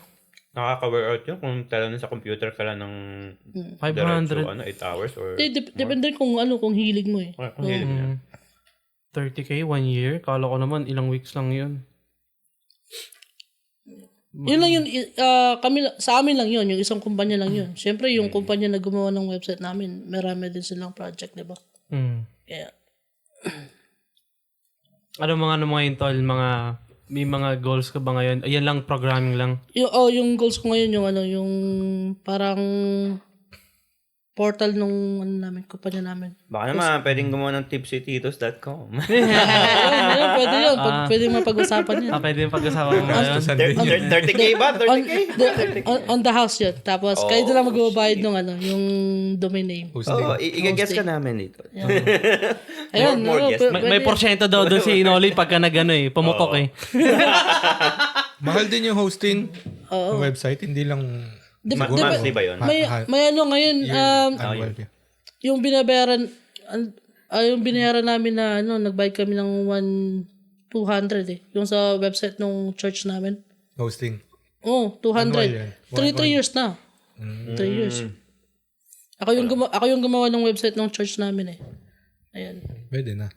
Nakaka-wear out yun kung talagang sa computer ka lang ng 500. 8 hours or Depende kung kung hilig mo eh. kung hilig mo yan. 30K, 1 year? Kala ko naman, ilang weeks lang yun. Yun lang yun, sa amin lang yun, yung isang kumpanya lang yun. Siyempre, yung kumpanya na gumawa ng website namin, marami din silang project, di ba? Kaya, ano mga yun, tol? May mga goals ka ba ngayon? Ayan lang, programming lang. yung goals ko ngayon, yung parang portal nung kumpanya namin. Baka naman, pwedeng gumawa ng tipsytitos.com. Ayun, pwede yun. Pwede mapag-usapan yun. Pwede yung pag-usawa mo ngayon. Bastusan din yun. 30k ba? 30k? On the house yun. Tapos, kayo na lang magbabayad nung yung domain name. Oo, i-guess ka namin dito. Ayun, More guests. May porsyento daw doon si Noli pagka pumutok eh. Mahal din yung hosting ng website, hindi lang Monthly ba yun? May ano ngayon, annual. yung binabayaran, yung binayaran namin na nagbayad kami ng 200 eh. Yung sa website ng church namin. Hosting. Oh, 200. 3 years na. 3 years. Ako yung gumawa ng website ng church namin eh. Ayan. Pwede na.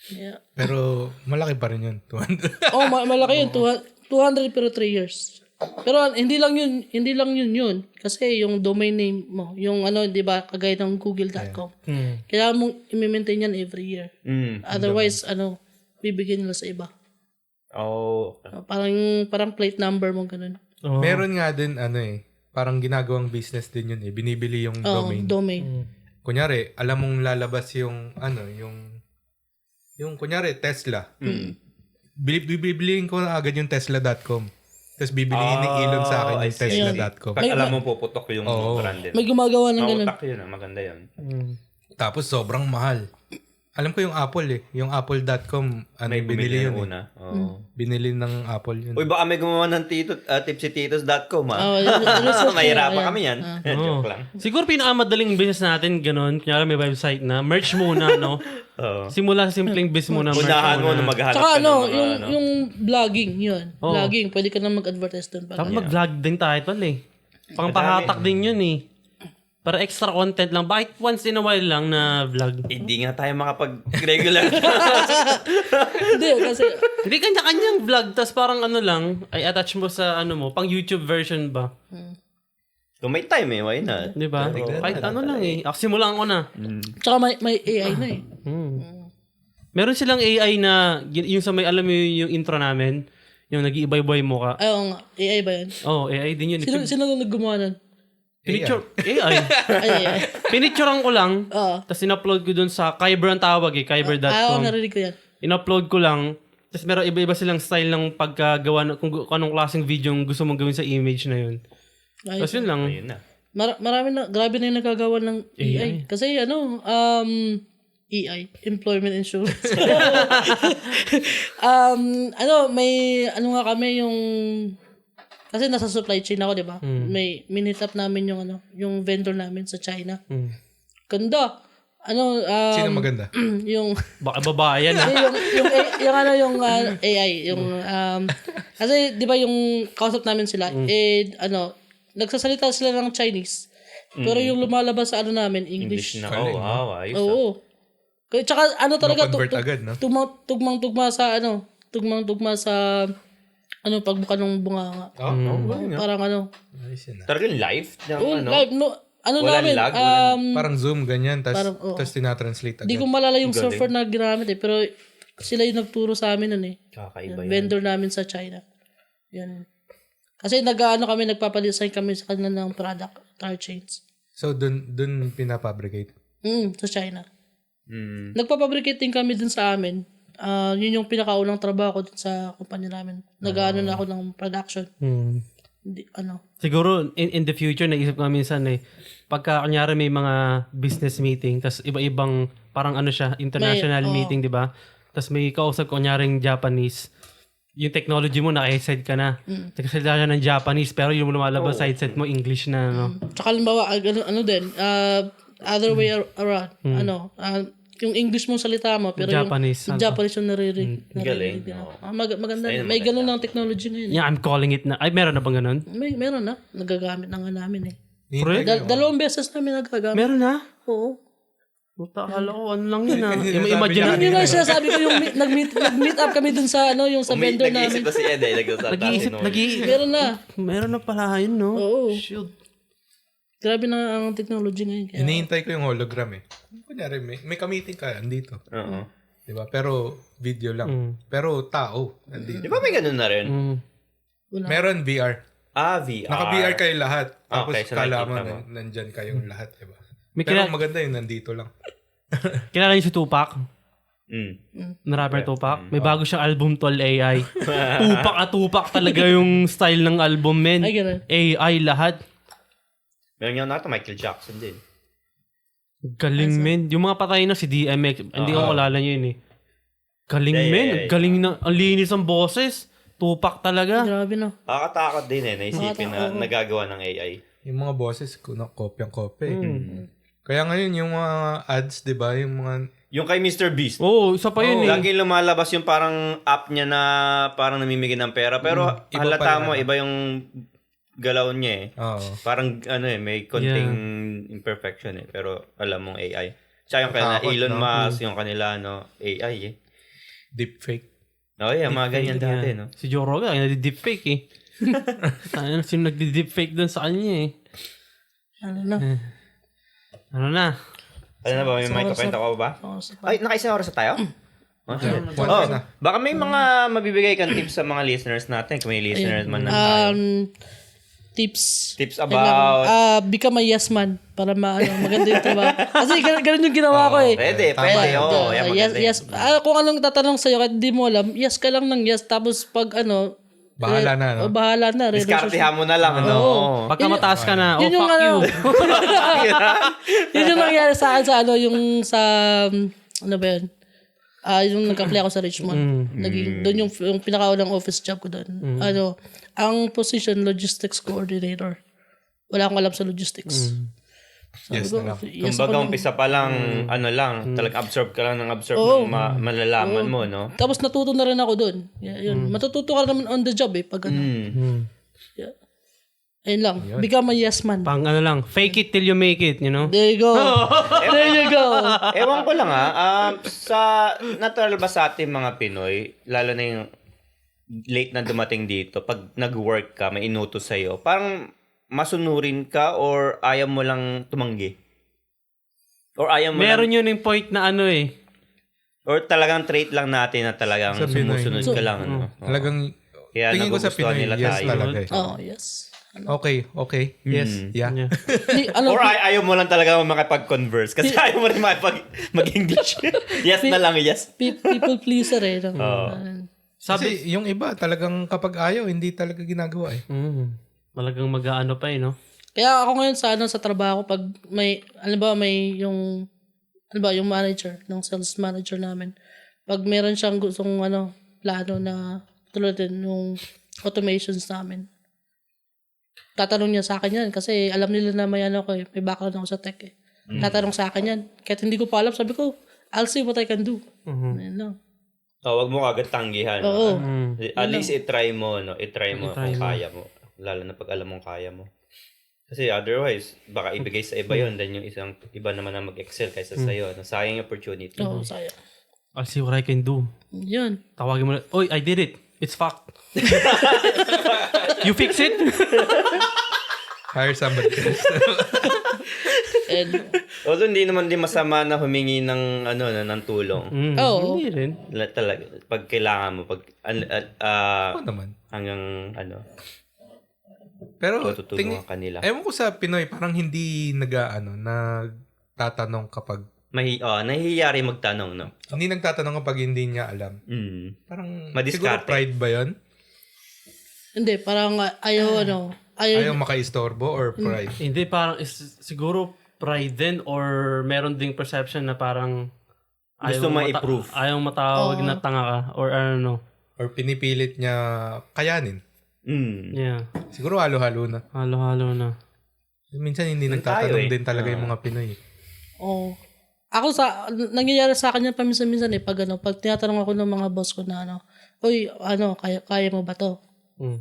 Yeah. Pero malaki pa rin yun. 200. Oh, malaki yun. 200 pero 3 years. Pero hindi lang yun. Kasi yung domain name mo, yung 'di ba, kagaya ng google.com. Kailangan mong i-maintain yan every year. Otherwise, bibigyan nila sa iba. Oh. Parang plate number mo ganun. Meron nga din parang ginagawang business din yun eh. Binibili yung domain. Kunyari, alam mong lalabas yung kunyari Tesla. Bibiliin ko na agad yung tesla.com. Tapos bibiliin ni Elon sa akin yung tesla.com. Pag alam mo puputok yung brand din. May gumagawa ng ganun. Utak yun, maganda yun. Tapos sobrang mahal. Alam ko yung Apple eh. Yung apple.com, May binili yun eh. una. Binili ng Apple yun. Uy, baka may gumawa ng tipsytitos.com Oh, Mahirapan kami yan. Joke lang. Siguro pinakamadaling business natin, ganun. Kunyari may website na. Merch muna, no? Simula sa simpleng biz muna. Unahan mo na maghanap Tsaka ka ng mga yung vlogging, yun. Vlogging, pwede ka na mag-advertise doon. Tapos mag-vlog din tayo, tol eh. Pangpahatak din yun eh. Para extra content lang. Bakit once in a while lang na vlog? Hindi nga tayo makapag-regular. Hindi, kasi Hindi kanya-kanyang vlog. Tapos parang lang, ay attach mo sa pang YouTube version ba? Kung may time why not? Di ba? Kahit lang eh. Simulan ko na. tsaka may AI na eh. Meron silang AI na, yung sa may, alam mo yung intro namin, yung nag-iibay-bay mo ka. Ay, oo nga. AI ba yan? AI din yun. Sino naggumawa nun? Pinicture, AI. Ay. Pinicturean ko lang, Oo. tapos in-upload ko dun sa Kyber ang tawag eh, kyber.com. Narinig ko yan. In-upload ko lang, tapos meron iba-iba silang style ng pagkagawa, kung anong klaseng video yung gusto mong gawin sa image na yun. Tapos yun lang. Ayun na. Marami na, grabe na yung nagagawa ng AI. Kasi EI, Employment Insurance. May, nga kami yung, kasi nasa supply chain ako, di ba? May minute up namin yung vendor namin sa China. Ganda. Sino maganda? Yung, Baka babae yan. yung AI, kasi di ba yung kausap namin sila, nagsasalita sila ng Chinese. Pero yung lumalabas sa namin, English. Na. Oh, wow. Ayos. Oo. Kaya tsaka talaga No-convert agad, no? tugmang-tugma sa pagbuka ng bunganga. Parang Ayos yun, Talagang live? live Walang namin. lag? Parang Zoom, ganyan. Parang, Tapos tinatranslate agad. Di ko malala yung software na ginamit eh. Pero sila yung nagturo sa amin nun eh. Kakaiba Yung yan. vendor namin sa China. Yan. Kasi nagpapadesign kami sa kanila ng product, tire chains. So, dun pinapabricate. Sa China. Nagpapabricate din kami dun sa amin. Yun yung pinakaunang trabaho ko dun sa kumpanya namin. Nag-ano na ako ng production. Siguro, in the future, naisip ko minsan pagka kunyari may mga business meeting, tas iba-ibang, parang international meeting, di ba? Tas may kausap kunyaring Japanese, yung technology mo, naka-headset ka na. Nagkasalita ng Japanese, pero yung lumalabas sa headset mo, English na, no? Tsaka halimbawa, other way around. Yung English mong salita mo, pero Japanese, yung Japanese yung naririnig. Galing. Maganda. May ganun ng technology ngayon. Yeah, I'm calling it na. Ay, meron na bang ganun? Meron na. Nagagamit na nga namin eh. Correct? Dalawang beses namin nagagamit. Meron na? Oo. Puta, akala ko, lang yun Imagine na. Yun nga sinasabi ko yung nag-meet up kami dun sa yung sa vendor namin. Nag-iisip na si Ed nagsasalita. Meron na. Meron na pala yun, no? Oo. Shoot. Grabe na ang technology ngayon. Kaya. Hinihintay ko yung hologram eh. Kunyari, may ka-meeting ka, andito. Oo. Diba? Pero video lang. Pero tao, andito. Di ba may ganun na rin? Meron VR. VR. Naka-VR kayo lahat. Tapos Okay, so kala mo nakikita mo. nandyan kayong lahat, diba? May Pero maganda yun, nandito lang. kilala niyo si Tupac? Na rapper Tupac? May bago siyang album, Tol AI. Tupac talaga yung style ng album, men. Ay, ganun. AI lahat. Meron nga nato Michael Jackson din. Galing, men. Yung mga patay na si DMX, hindi ko kilala niyo yun eh. Galing, Yeah, men. yeah. Galing na. Ang linis ang boses. Tupac talaga. Grabe no. Nakakatakot din naisipin na nagagawa ng AI. Yung mga boses, kopyang-kopya. Kaya ngayon, yung mga ads, di ba? Yung mga... Yung kay Mr. Beast. Oo, isa pa yun eh. Laging lumalabas yung parang app niya na parang namimigay ng pera. Pero Iba halata pala. mo, iba yung galaw niya eh. Oo. Parang may konting imperfection eh. Pero alam mong AI. Tsaka yung kanila Takot, Elon no? Musk, yung kanila AI eh. Deepfake. Oh yeah, mga ganyan dati, no? Si Joe Rogan, nadi-deepfake eh. Sino nagdi-deepfake dun sa kanya eh. Ano na. Ano na? Ano na ba? May kwento ka ba? Ay, nakaisang oras na tayo? Baka may mga mabibigay kang tips sa mga listeners natin. Kung may listeners man na tayo. Tips. Tips about... Become a yes man. Para maganda yung trabaho. Kasi ganun yung ginawa ko eh. Pwede. Oo, yan maganda. Yes. Kung anong tatanong sa'yo, kahit di mo alam, yes ka lang ng yes. Tapos pag Bahala na, no? bahala na. Diskartehan mo na lang, no? Pagka mataas ka na, Yun yung fuck you. Yun yung nangyari sa akin sa ano ba yun? Yung nag-apply ako sa Richmond. Doon yung pinakaunang office job ko doon. Ang position, logistics coordinator. Wala akong alam sa logistics. Yes na lang. Kumbaga, umpisa pa lang, talagang absorb ka lang ng absorb ng malalaman mo, no? Tapos natuto na rin ako doon. Yun. Matututo ka naman on the job pag Yeah. Ayun lang. Become a yes man. Pang fake it till you make it, you know? There you go. There you go. Ewan ko lang natural ba sa ating mga Pinoy, lalo na yung late na dumating dito, pag nag-work ka, may inutos sa'yo, parang masunurin ka or ayaw mo lang tumanggi? Or ayaw mo Meron lang, yun yung point na or talagang trait lang natin na talagang Sa Pinoy. sumusunod ka lang. No? Talagang, Kaya tingin ko sa nagugustuhan Pinoy, nila yes tayo. talaga eh. Oh, yes. Okay. Yes. Yeah. Yeah. Or ayaw mo lang talaga makipag-converse kasi ayaw mo rin mag-English. Yes na lang, yes. People pleaser eh. Kasi yung iba, talagang kapag ayaw, hindi talaga ginagawa eh. Malagang mag-aano pa eh, no? Kaya ako ngayon sa trabaho, pag yung manager, ng sales manager namin, pag meron siyang gustong plano na tulad din yung automations namin, tatanong niya sa akin yan kasi alam nila na may may background ako sa tech eh. Tatanong sa akin yan. Kahit hindi ko pa alam, sabi ko, I'll see what I can do. Ayun lang. Wag mo kagad tanggihan. Oo. No? At least i-try mo, no? I-try mo kung kaya mo. Lalo na pag alam mong kaya mo. Kasi otherwise, baka ibigay sa iba yun. Then yung isang iba naman na mag-excel kaysa sa'yo. Nasayang yung opportunity. Oo, sayang. I'll see what I can do. Yun. Tawagin mo na, oy, I did it. It's fucked. You fix it? Hire somebody else. And, Although hindi naman din masama na humingi ng ng tulong. Oo. Hindi rin. Talaga pag kailangan mo Oo naman. hanggang Pero tutulungan kanila. ewan ko sa Pinoy, parang hindi nagtatanong kapag nahihiya rin magtanong, no? hindi nagtatanong kapag hindi niya alam. Parang siguro Madiskarte. pride ba yun? hindi, parang ayaw Ayaw makaistorbo or pride? Hindi, parang siguro pride din or meron ding perception na parang Gusto ma-improve. Ayaw matawag na tanga ka or ano. Or pinipilit niya kayanin? Yeah. Siguro halo-halo na. Halo-halo na. Minsan hindi nagtatanong din talaga yung mga Pinoy. Oo. Ako nangyayari sa akin yan paminsan-minsan pag tinatanong ako ng mga boss ko na uy, kaya mo ba to?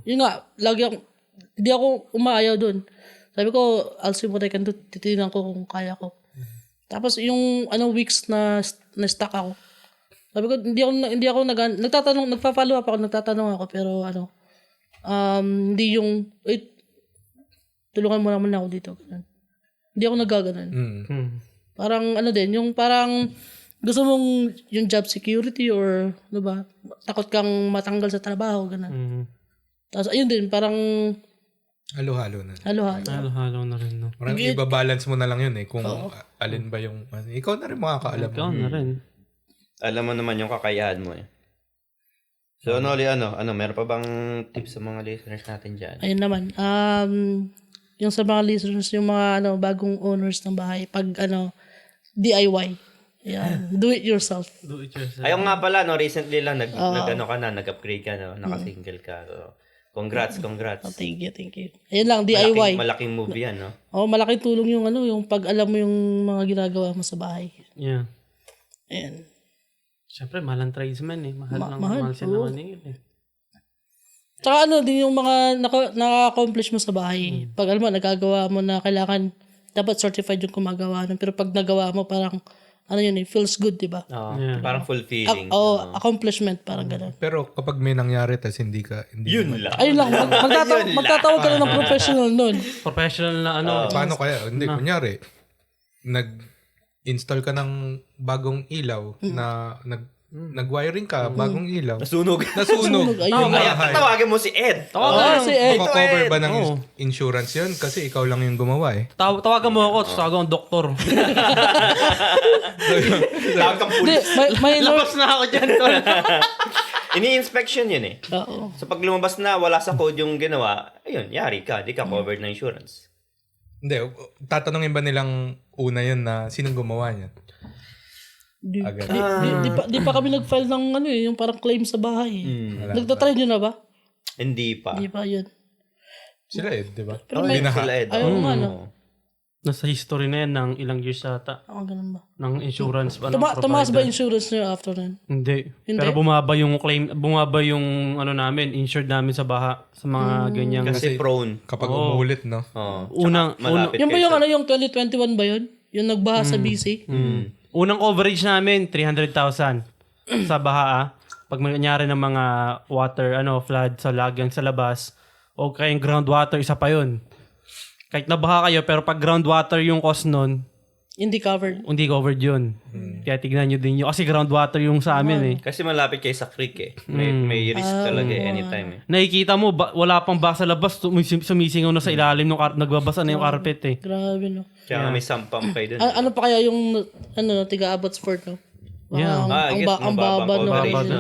Yun nga, hindi ako umaayaw dun. Sabi ko, I'll see what I can do. Titignan ko kung kaya ko. Tapos yung weeks na stuck ako. Sabi ko, hindi ako nagpa-follow up ako, nagtatanong ako, pero hindi yung, tulungan mo naman ako dito. Hindi ako nagaganon. Parang yung parang gusto mong yung job security or takot kang matanggal sa trabaho, ganun. Tapos ayun din, parang Halo-halo na. Halo-halo. Halo-halo na rin, no? Parang ibabalance mo na lang yun eh. Kung alin ba yung... Ikaw na rin makakaalam. Ikaw na rin. Alam mo naman yung kakayahan mo eh. So, Noli, meron pa bang tips sa mga listeners natin dyan? Ayun naman. Yung sa mga listeners, yung mga bagong owners ng bahay, pag DIY. Yan. Do it yourself. Do it yourself. Ayun nga pala, recently lang, nag-upgrade ka, naka-single ka. So, congrats. Thank you. Ayun lang, DIY. Malaking move yan, no? Malaking tulong yung yung pag alam mo yung mga ginagawa mo sa bahay. Yeah. Ayan. Siyempre, mahal ang tradesman eh. Mahal sila maningil eh. Tsaka din yung mga naka-accomplish mo sa bahay. Pag nagagawa mo na kailangan, dapat certified yung gumagawa nun. Pero pag nagawa mo, parang, feels good, di ba? Parang fulfilling. Accomplishment, parang gano'n. Pero kapag may nangyari, tas hindi Yun lang. Ayun lang, magtatawag ka na ng professional nun. Professional na Paano kaya? Hindi, kunyari, nag-install ka ng bagong ilaw na nag-wiring ka, bagong ilaw. Nasunog. Ayun. Kaya tawagin mo si Ed. Si Ed. Maka-cover ba ng insurance yun? Kasi ikaw lang yung gumawa eh. Tawagan mo ako, tawagan ang doktor. Tawag kang Hindi, may Labas na ako dyan, tol. Ini-inspection yun eh. Oo. So pag lumabas na, wala sa code yung ginawa, ayun, yari ka. Di ka covered ng insurance. Hindi, tatanungin ba nilang una yun na sinong gumawa niya? Agad. Di pa kami nag-file ng yung parang claim sa bahay. Nagtatry nyo na ba? Hindi pa. Di pa yun. Sila Ed, di ba? Sila Ed. Ayaw nga Nasa history na yan ng ilang years ata. Ganun ba? Ng insurance ba? Tumaas ba insurance nyo after nun? Hindi. Pero bumaba yung claim, bumaba yung namin, insured namin sa baha, sa mga ganyang. Kasi prone. Kapag umuulit, no? Malapit Yung ba kayo yung 2021 ba yun? Yung nagbaha sa BC? Unang coverage namin, 300,000 sa baha. Pag nangyari ng mga water, flood sa lagyan sa labas, o kayong groundwater, isa pa yun. Kahit nabaha kayo, pero pag groundwater yung cost nun, Hindi covered. hindi covered yun. Kaya tignan nyo din yun. Kasi groundwater yung sa amin eh. Kasi malapit kayo sa creek eh. May risk talaga anytime eh. Nakikita mo, wala pang ba sa labas, sumisingaw na sa ilalim, nagbabasa na yung carpet eh. Grabe, no? Kaya may sampam kayo dun. Ano pa kaya yung, tiga-Abbots Fort, no? Yeah. Ang baba,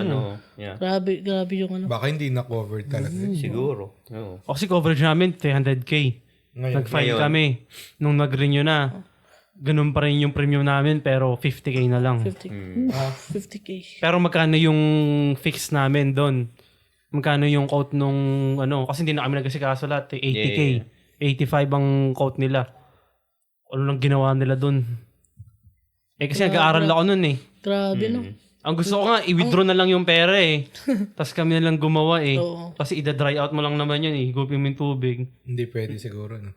no? Yeah. Grabe yung Baka hindi na-covered talaga. Siguro. Oo. Kasi coverage namin, 300K. Nag-file kami. Nung nag-renew na, ganun pa rin yung premium namin, pero 50K na lang. 50K. Pero magkano yung fix namin doon? Magkano yung quote nung, kasi hindi na kami nagkasikaso lahat, 80K. 85 ang quote nila. Ano lang ginawa nila doon? Kasi nag-aaral ako nun eh. Grabe, no? Ang gusto ko nga, i-withdraw na lang yung pera eh. Tapos kami na lang gumawa eh. Oo. Kasi ida-dry out mo lang naman yun eh. Higupin mo yung tubig. Hindi pwede siguro, no?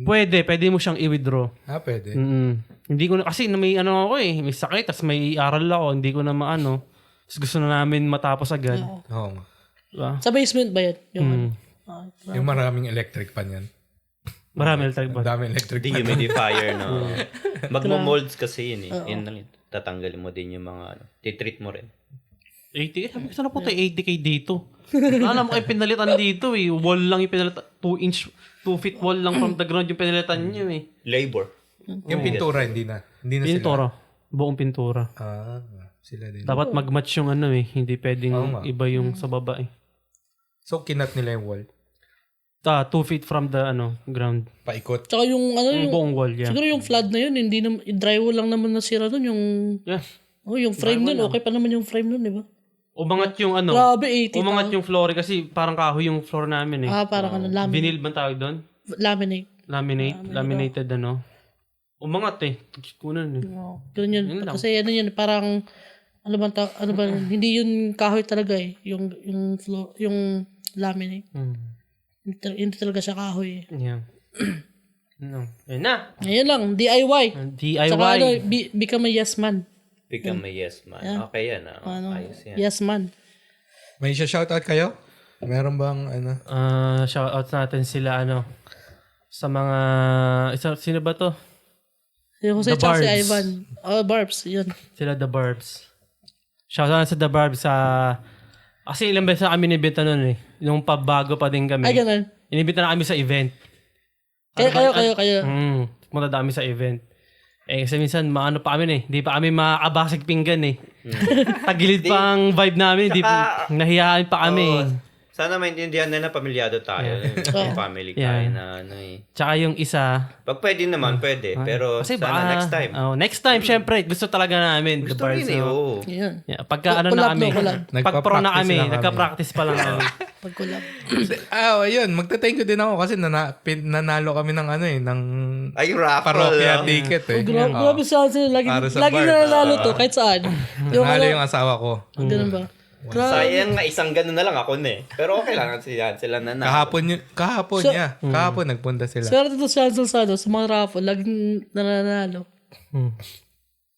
Pwede pwede mo siyang i-withdraw. Pwede. Hindi ko na, kasi may ako eh. May sakit, tapos may aral ako. Hindi ko na maano. Tapos gusto na namin matapos agad. Oo nga. Diba? Sa basement ba yun? Yung Yung maraming electric pan yan. Marami electric Ang ba? dami electric pan. Dehumidifier, no? Magmo-molds kasi yun eh. Yun lang yun. Tatanggalin mo din yung mga titreat mo rin. 80K? Sabi ko, saan na po tayo 80K dito? Alam mo kayo pinalitan dito eh. Wall lang yung pinalitan. 2 feet wall lang from the ground yung pinalitan nyo eh. Labor. Yung pintura, hindi na. Hindi na Pintura. Buong pintura. Sila din. Dapat mag-match yung hindi pwedeng iba yung sa baba eh. So, kinat nila yung wall. 2 feet from the ground. Paikot. Tsaka yung Yung buong wall, yeah. siguro yung flood na yun, hindi na, drywall lang naman nasira dun, yung, Yeah. yung frame nun, okay pa naman yung frame nun, di ba? Umangat yung Grabe, 80. umangat yung floor kasi parang kahoy yung floor namin eh. Parang laminate. Vinyl bang tawag doon? Laminate. Laminated Umangat eh. Kunan eh. Ganun yun. Yun lang. Kasi yun, parang, ano ba, hindi yun kahoy talaga eh. Yung floor, yung laminate. Hindi talaga siya kahoy eh. Yeah. No. Ayun na. Ngayon lang, DIY. DIY. Saka become a yes man. Become a yes man. Okay yan. Ayos yan. Yes man. May shoutout kayo? Meron bang Shout out natin sila sa mga sino ba to? Yung Jose The tsaka si Barbs. Ivan. Barbs, yun. Sila The Barbs. Shout out sa The Barbs kasi ilang beses na kami nibenta nun eh. Yung pabago pa din kami. Ay, ganun. Inibita na kami sa event. Kayo. Pumunta kami sa event. Kasi minsan, maano pa kami hindi pa kami makabasig pinggan Tagilid pa ang vibe namin, nahiyaan pa kami. Sana maintindihan na pamilyado tayo. Yung family tayo na Tsaka yung isa, Pag pwede naman, pwede. Pero kasi sana next time. Next time, syempre, gusto talaga namin. Gusto rin oo. Yan. Pagka ano Collab, na kami, collab. pag-pro na Nagpa-practice kami, lang kami. nagka-practice pa lang kami. Pag-collab. Ayun, magta-thank you din ako kasi nanalo kami ng ng Ay, raffle. parokya ticket Grabe siya sila. Para sa Lagi bar. nanalo to, kahit saan. Nanalo yung asawa ko. Ganun ba? Sayang na isang ganun na lang ako Pero okay lang sila na Kahapon nagpunta sila. Swerte to siya sa mga raffle. Laging nananalo.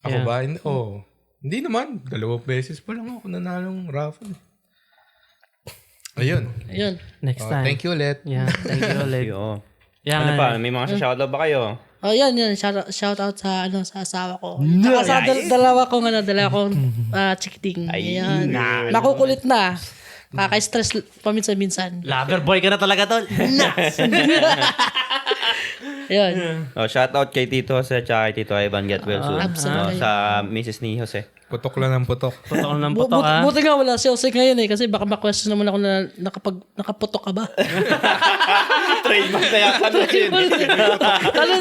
Ako ba? Hindi naman. 2 beses pa lang ako nanalong raffle. Ayun. Next time. Thank you ulit. Yeah, thank you ulit. Yo. Yan. Ano pa? May mga shoutout ba kayo? Oh, yan. Shout out sa sa asawa ko. Tsaka sa dalawa kong chikiting. Ayan. Nakukulit na. Kaka-stress paminsan-minsan. Lover boy ka na talaga, tol. Ayun. Shoutout kay Tito Jose at kay Tito Ivan Get Well Soon. absolutely. Sa Mrs. ni Jose. Putok lang ng putok. Putok ng putok, Buti nga wala si Jose ngayon kasi baka ma-question naman ako na nakaputok ka ba? Trademark na yata na yun.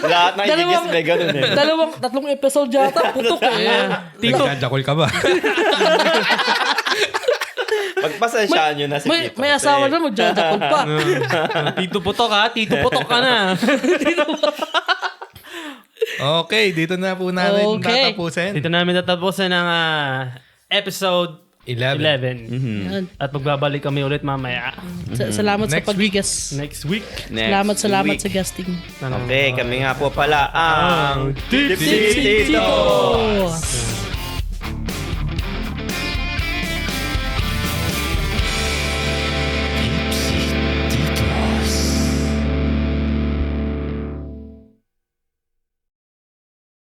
Lahat ng ibigis may ganun 3 episode yata, putok Tito, Nagjajakol ka ba? Pagpasensyaan nyo na si Tito. May asawa na magjajakol pa. Tito putok Tito putok ka na. Okay, dito na po namin Okay. tatapusin. Dito namin tatapusin ang episode 11. Yan. At magbabalik kami ulit mamaya. Salamat sa Next pag-guest. Next week. Salamat week. sa guesting. Okay, kami nga po pala ang Tipsy Tipsy Tito.